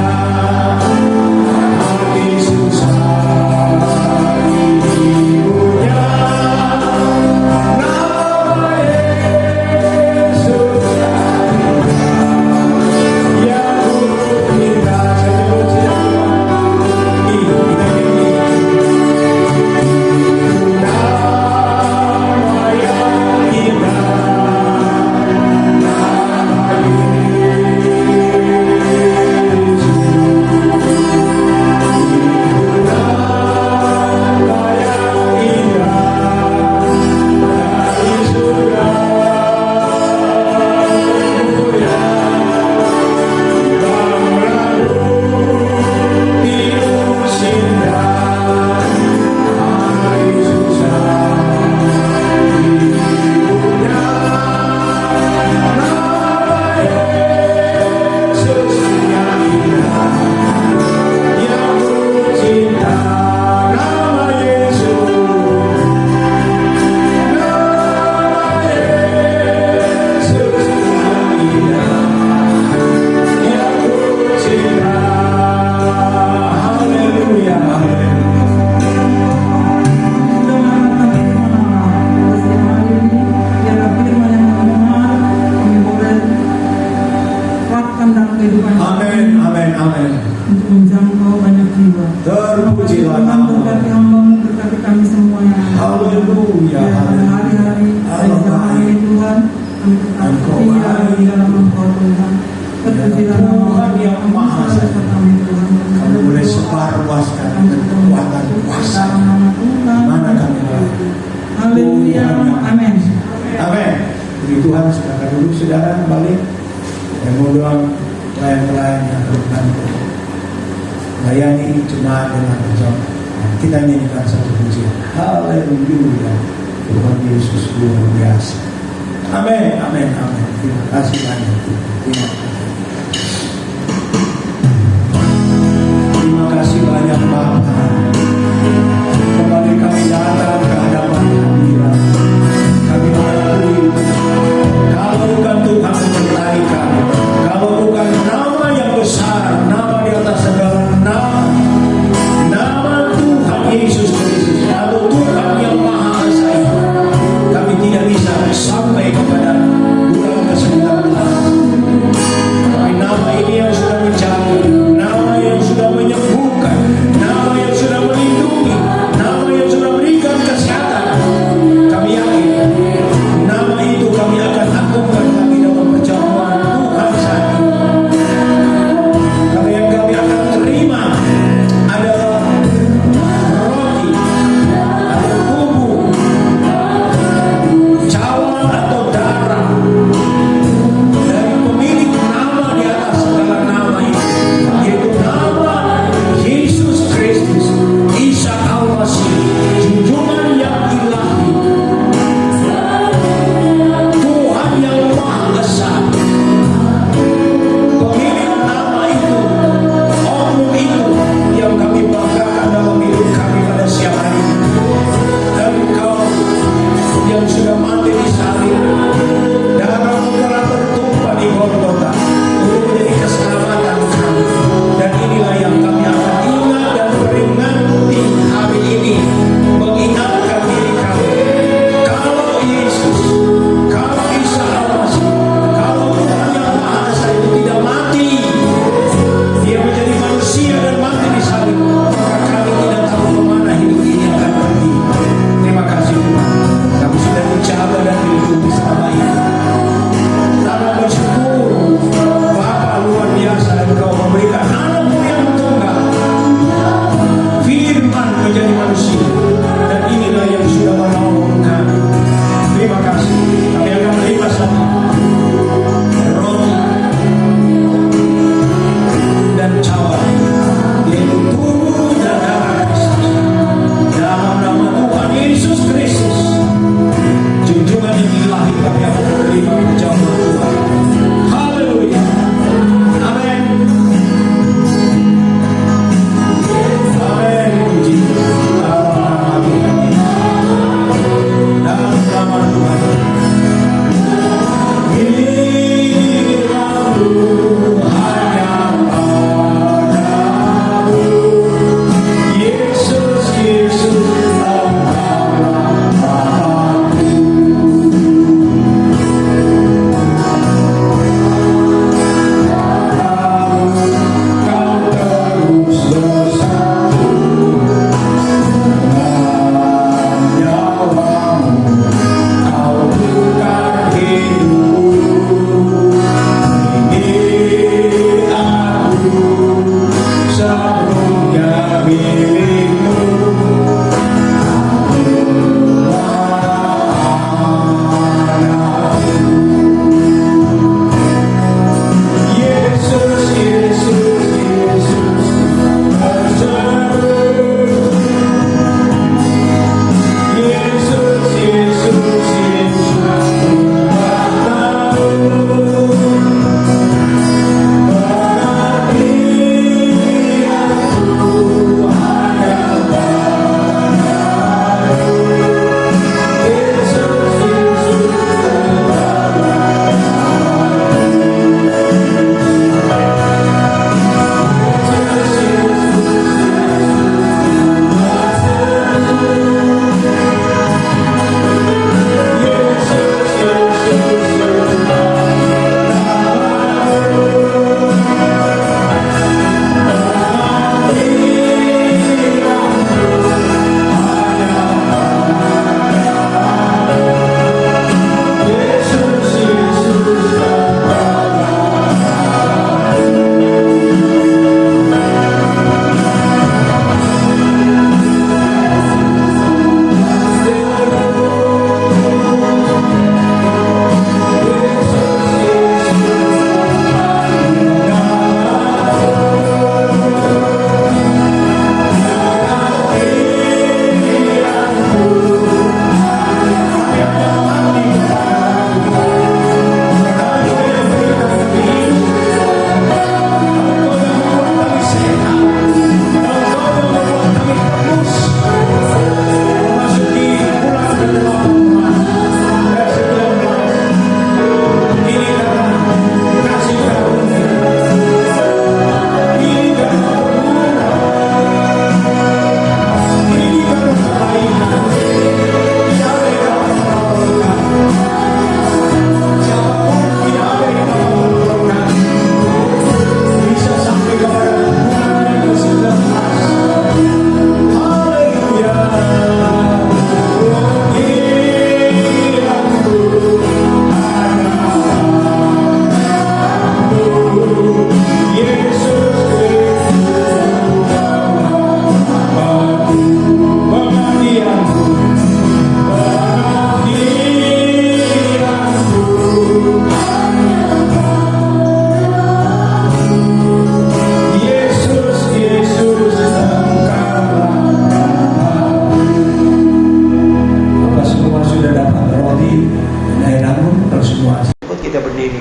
Amin. untuk menjangkau banyak jiwa. Terpujilah Tuhan, nama. berkati hamba-Mu, berkati kami semua yang ada. Haleluya. Ya, pada hari-hari dan jam ini Tuhan, kami tetap setia di dalam Engkau Tuhan. Terpujilah nama Tuhan yang Maha Esa. kami Tuhan. Kamu boleh sebarluaskan kekuatan kuasa. Mana kami berada. Haleluya, amin. Amin. Puji Tuhan, silakan dulu saudara balik. Yang mau doang pelayan-pelayan yang akan layani jemaat dengan berjam. Kita nyanyikan satu pujian. Haleluya. Tuhan Yesus luar biasa. Amin, amin, amin. Terima kasih banyak. Terima kasih. Terima kasih banyak Bapak. Kembali kami datang ke hadapan hadirat. Kami mengakui kalau bukan Tuhan menyertai kami, kalau bukan nama yang besar, nama di atas segala nama, nama Tuhan Yesus Kristus, atau Tuhan yang Maha Esa, kami tidak bisa sampai kepada bulan ke-19. Tapi nama ini yang sudah mencapai, nama yang sudah menyembuhkan, nama yang sudah melindungi, nama yang sudah berikan kesehatan. Kami yakin nama itu kami akan agungkan lagi dalam perjamuan Tuhan saat ini. Karena yang kami akan terima adalah roti, atau tubuh, cawan atau darah dari pemilik nama di atas segala nama itu, yaitu nama Yesus Kristus, Isa Al-Masih, junjungan yang ilahi, Tuhan yang Maha Esa. Pemilik nama itu, oknum itu yang kami banggakan dalam hidup kami pada siang hari ini. Dan Engkau yang sudah mati di salib, darah-Mu telah bertumpah di Golgota untuk menjadi keselamatan kami. Dan inilah yang kami akan ingat dan peringati hari ini, mengingatkan diri kami. Kalau Yesus, kalau Isa Al-Masih, kalau Tuhan yang Maha Esa itu tidak mati, Dia menjadi manusia dan mati di salib, maka kami tidak tahu kemana hidup ini akan pergi. Terima kasih Tuhan, kami sudah dijaga dan dilindungi selama ini. Kami bersyukur Bapa luar biasa, Engkau memberikan Anak-Mu yang tunggal, Firman menjadi manusia, dan inilah yang sudah menolong kami. Terima kasih. Kami akan menerima sama roti dan cawan, yaitu tubuh dan darah Kristus. Dalam nama Tuhan Yesus Kristus, junjungan yang ilahi kami akan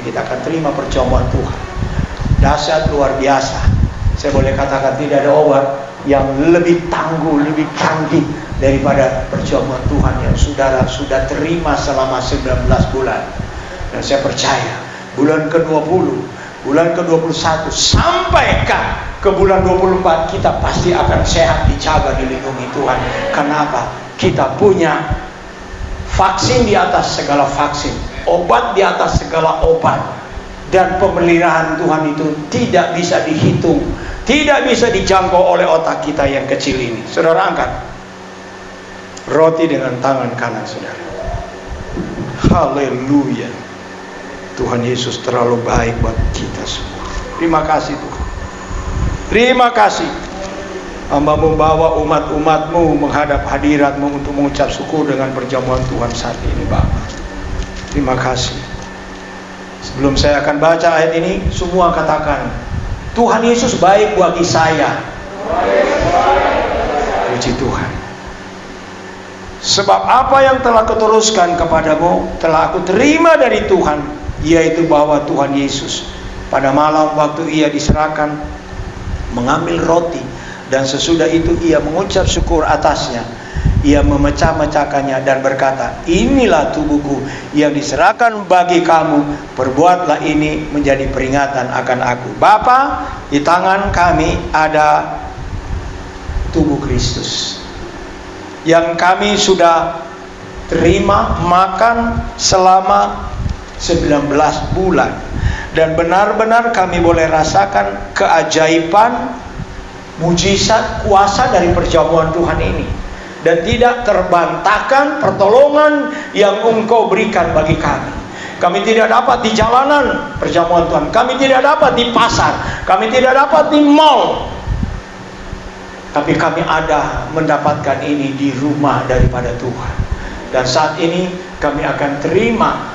ini kita akan terima perjamuan Tuhan. Dahsyat, luar biasa. Saya boleh katakan tidak ada obat yang lebih tangguh, lebih canggih daripada perjamuan Tuhan yang saudara sudah terima selama 19 bulan. Dan saya percaya bulan ke-20, bulan ke-21 sampai ke bulan 24 kita pasti akan sehat, dijaga, dilindungi Tuhan. Kenapa? Kita punya vaksin di atas segala vaksin, obat di atas segala obat, dan pemeliharaan Tuhan itu tidak bisa dihitung, tidak bisa dijangkau oleh otak kita yang kecil ini. Saudara angkat roti dengan tangan kanan saudara. Haleluya. Tuhan Yesus terlalu baik buat kita semua. Terima kasih Tuhan. Terima kasih. Hamba membawa umat-umatmu menghadap hadiratmu untuk mengucap syukur dengan perjamuan Tuhan saat ini Bapa. Terima kasih. Sebelum saya akan baca ayat ini, semua katakan, Tuhan Yesus baik bagi saya. Puji Tuhan. Sebab apa yang telah kuteruskan kepadamu telah aku terima dari Tuhan, yaitu bahwa Tuhan Yesus pada malam waktu ia diserahkan mengambil roti, dan sesudah itu ia mengucap syukur atasnya, ia memecah-mecahkannya dan berkata, inilah tubuhku yang diserahkan bagi kamu, perbuatlah ini menjadi peringatan akan aku. Bapa, di tangan kami ada tubuh Kristus yang kami sudah terima makan selama 19 bulan, dan benar-benar kami boleh rasakan keajaiban, mujizat, kuasa dari perjamuan Tuhan ini, dan tidak terbantahkan pertolongan yang Engkau berikan bagi kami. Kami tidak dapat di jalanan perjamuan Tuhan, kami tidak dapat di pasar, kami tidak dapat di mall, tapi kami ada mendapatkan ini di rumah daripada Tuhan. Dan saat ini kami akan terima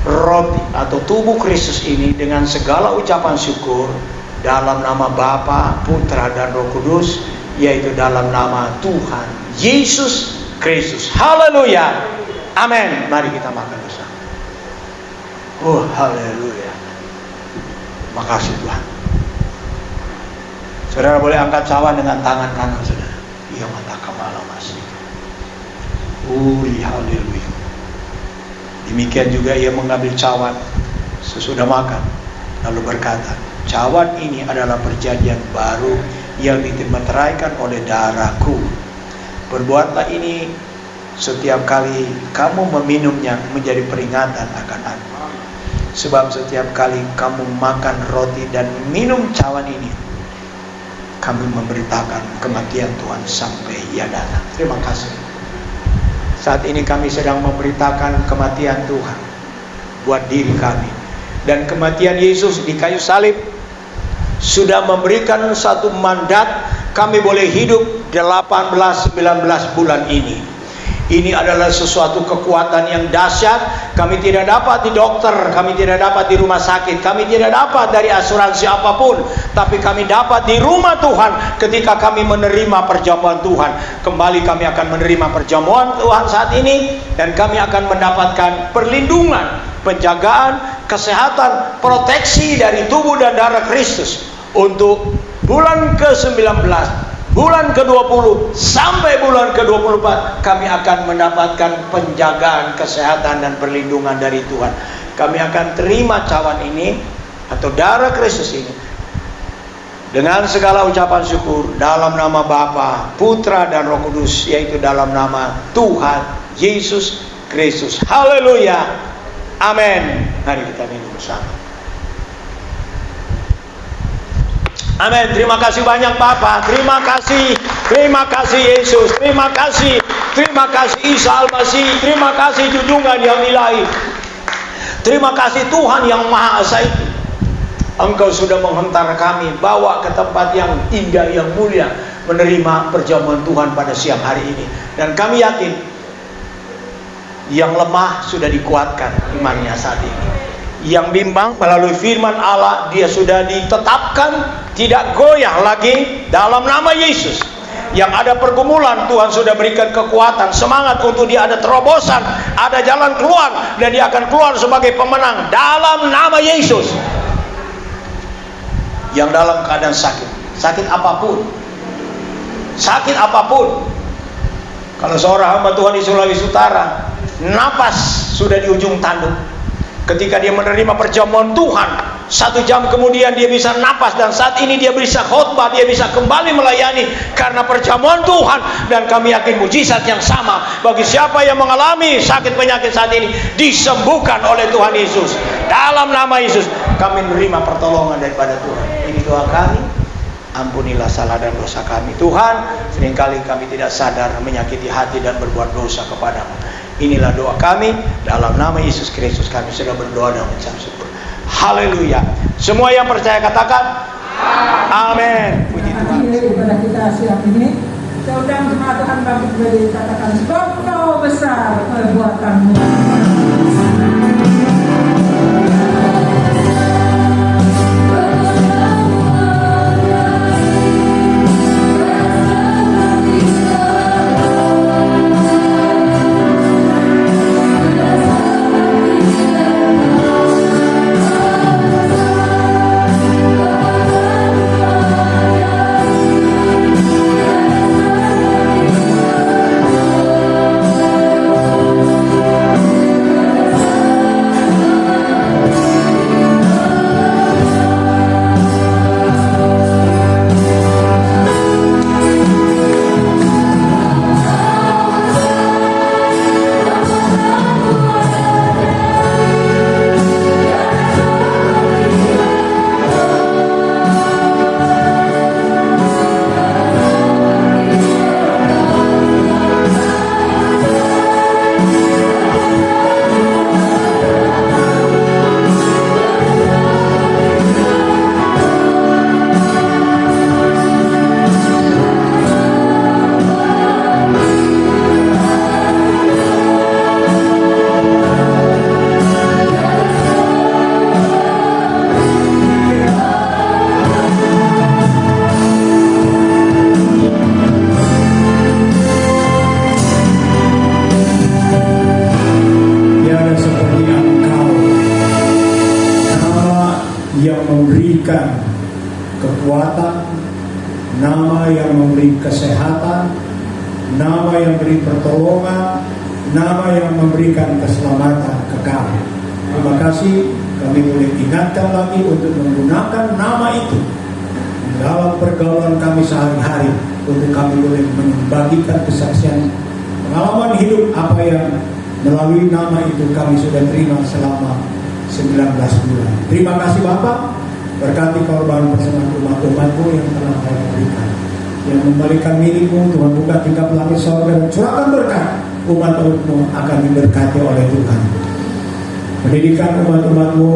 roti atau tubuh Kristus ini dengan segala ucapan syukur dalam nama Bapa, Putra, dan Roh Kudus, yaitu dalam nama Tuhan Yesus Kristus. Haleluya. Amin. Mari kita makan bersama. Oh, haleluya. Makasih Tuhan. Saudara boleh angkat cawan dengan tangan kanan saudara. Iya mata kamala masih. Haleluya. Demikian juga ia mengambil cawan sesudah makan, lalu berkata, cawan ini adalah perjanjian baru yang ditemeteraikan oleh darahku. Perbuatlah ini setiap kali kamu meminumnya menjadi peringatan akan aku. Sebab setiap kali kamu makan roti dan minum cawan ini, kami memberitakan kematian Tuhan sampai ia datang. Terima kasih. Saat ini kami sedang memberitakan kematian Tuhan buat diri kami. Dan kematian Yesus di kayu salib sudah memberikan satu mandat, kami boleh hidup 18-19 bulan ini. Ini adalah sesuatu kekuatan yang dahsyat. Kami tidak dapat di dokter, kami tidak dapat di rumah sakit, kami tidak dapat dari asuransi apapun, tapi kami dapat di rumah Tuhan ketika kami menerima perjamuan Tuhan. Kembali kami akan menerima perjamuan Tuhan saat ini, dan kami akan mendapatkan perlindungan, penjagaan, kesehatan, proteksi dari tubuh dan darah Kristus untuk bulan ke-19, bulan ke-20 sampai bulan ke-24. Kami akan mendapatkan penjagaan, kesehatan, dan perlindungan dari Tuhan. Kami akan terima cawan ini atau darah Kristus ini dengan segala ucapan syukur dalam nama Bapa, Putra, dan Roh Kudus, yaitu dalam nama Tuhan Yesus Kristus. Haleluya. Amin. Mari kita minum bersama. Amin. Terima kasih banyak Bapa. Terima kasih Yesus. Terima kasih Isa Al-Masih. Terima kasih junjungan yang ilahi. Terima kasih Tuhan yang Maha Esa itu. Engkau sudah menghantar kami, bawa ke tempat yang indah, yang mulia, menerima perjamuan Tuhan pada siang hari ini. Dan kami yakin yang lemah sudah dikuatkan imannya saat ini. Yang bimbang melalui firman Allah, dia sudah ditetapkan tidak goyah lagi dalam nama Yesus. yang ada pergumulan, Tuhan sudah berikan kekuatan, semangat untuk dia ada terobosan, ada jalan keluar, dan dia akan keluar sebagai pemenang dalam nama Yesus. Yang dalam keadaan sakit apapun, kalau seorang hamba Tuhan di Sulawesi Utara, napas sudah di ujung tanduk, ketika dia menerima perjamuan Tuhan, 1 jam kemudian dia bisa napas, dan saat ini dia bisa khotbah, dia bisa kembali melayani karena perjamuan Tuhan. Dan kami yakin mujizat yang sama bagi siapa yang mengalami sakit penyakit saat ini disembuhkan oleh Tuhan Yesus. Dalam nama Yesus kami menerima pertolongan daripada Tuhan. Ini doa kami. Ampunilah salah dan dosa kami Tuhan, seringkali kami tidak sadar menyakiti hati dan berbuat dosa kepadamu. Inilah doa kami, dalam nama Yesus Kristus kami sudah berdoa dan mengucap syukur. Haleluya. Semua yang percaya katakan amin. Puji Tuhan. Akhir ibadah kita siang ini, saya undang jemaat Tuhan bangkit berdiri, katakan sebab Kau besar perbuatanmu. memberikan kekuatan, nama yang memberi kesehatan, nama yang memberi pertolongan, nama yang memberikan keselamatan kekal. Terima kasih, kami boleh ingatkan lagi untuk menggunakan nama itu dalam pergaulan kami sehari-hari, untuk kami boleh membagikan kesaksian pengalaman hidup apa yang melalui nama itu kami sudah terima selama 19 bulan. Terima kasih Bapak, berkati korban persembahan umat-umat-Mu yang telah Kau berikan, yang memberikan milik-Mu. Tuhan buka tingkap langit sorga dan curahkan berkat, umat-umat-Mu akan diberkati oleh Tuhan. Pendidikan umat-umat-Mu,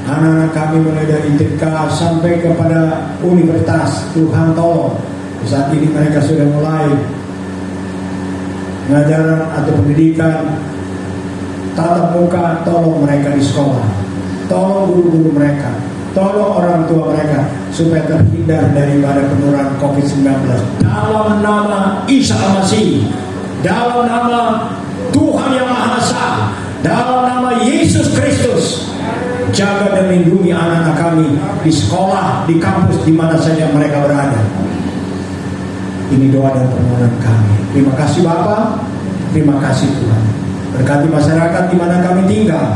anak-anak kami mulai dari TK sampai kepada universitas, Tuhan tolong. Saat ini mereka sudah mulai pengajaran atau pendidikan tatap muka, tolong mereka di sekolah, tolong guru-guru mereka, tolong orang tua mereka supaya terhindar daripada penularan COVID-19. Dalam nama Isa Al-Masih, dalam nama Tuhan Yang Maha Esa, dalam nama Yesus Kristus, jaga dan lindungi anak-anak kami di sekolah, di kampus, di mana saja mereka berada. Ini doa dan permohonan kami. Terima kasih Bapa, terima kasih Tuhan. Berkati masyarakat di mana kami tinggal,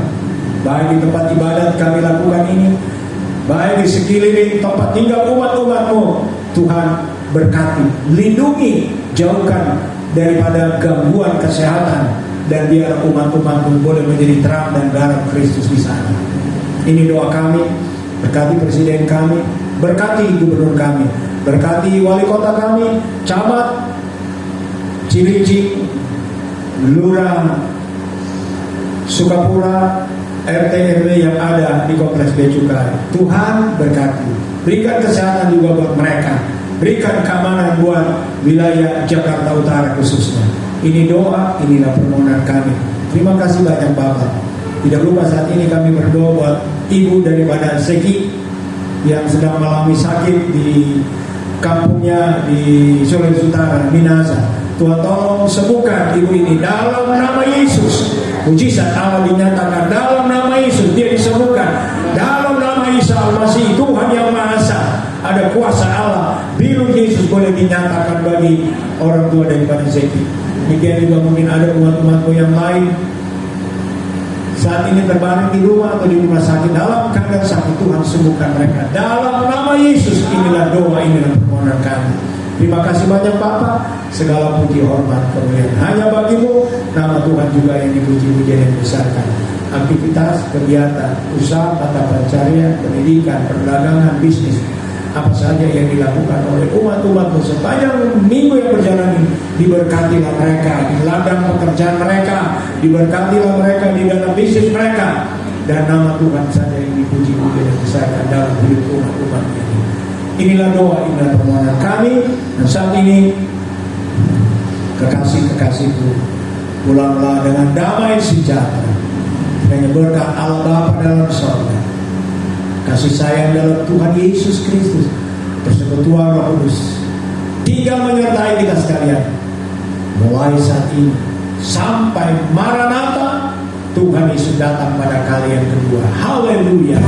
baik di tempat ibadat kami lakukan ini, baik di sekeliling tempat tinggal umat-umat-Mu. Tuhan berkati, lindungi, jauhkan daripada gangguan kesehatan, dan biar umat-umat-Mu boleh menjadi terang dan garam Kristus di sana. Ini doa kami. Berkati presiden kami, berkati gubernur kami, berkati wali kota kami, camat, Cilincing, lurah Sukapura, RT RW yang ada di Kompleks Becukai. Tuhan berkati, berikan kesehatan juga buat mereka, berikan keamanan buat wilayah Jakarta Utara khususnya. Ini doa, inilah permohonan kami. Terima kasih banyak Bapak. Tidak lupa saat ini kami berdoa buat ibu daripada Seki yang sedang mengalami sakit di kampungnya di Sulawesi Utara, Minasa. Tuhan tolong sembuhkan ibu ini dalam nama Yesus. Mujizat Allah dinyatakan dalam nama Yesus, dia disembuhkan dalam nama Isa Al-Masih, Tuhan yang Maha Esa. Ada kuasa Allah, biru Yesus boleh dinyatakan bagi orang tua daripada Zeki. Demikian juga mungkin ada umat-umatku yang lain saat ini terbaring di rumah atau di rumah sakit dalam keadaan sakit. Tuhan sembuhkan mereka dalam nama Yesus. Inilah doa, inilah permohonan kami. Terima kasih banyak Bapak. Segala puji, hormat, kemuliaan hanya bagimu. Nama Tuhan juga yang dipuji-puji dan dibesarkan. Aktivitas, kegiatan, usaha, tata pencarian, pendidikan, perdagangan, bisnis, apa saja yang dilakukan oleh umat-umatmu sepanjang minggu yang berjalan ini, diberkatilah mereka di ladang pekerjaan mereka, diberkatilah mereka di dalam bisnis mereka, dan nama Tuhan saja yang dipuji-puji dan dibesarkan dalam hidup umat-umat ini. Inilah doa, inilah permohonan kami. Dan saat ini kekasih-kekasihku, pulanglah dengan damai sejahtera, dengan berkat Allah Bapa dalam sorga, kasih sayang dalam Tuhan Yesus Kristus, persekutuan Roh Kudus tinggal menyertai kita sekalian mulai saat ini sampai Maranatha, Tuhan Yesus datang pada kali yang kedua. Haleluya.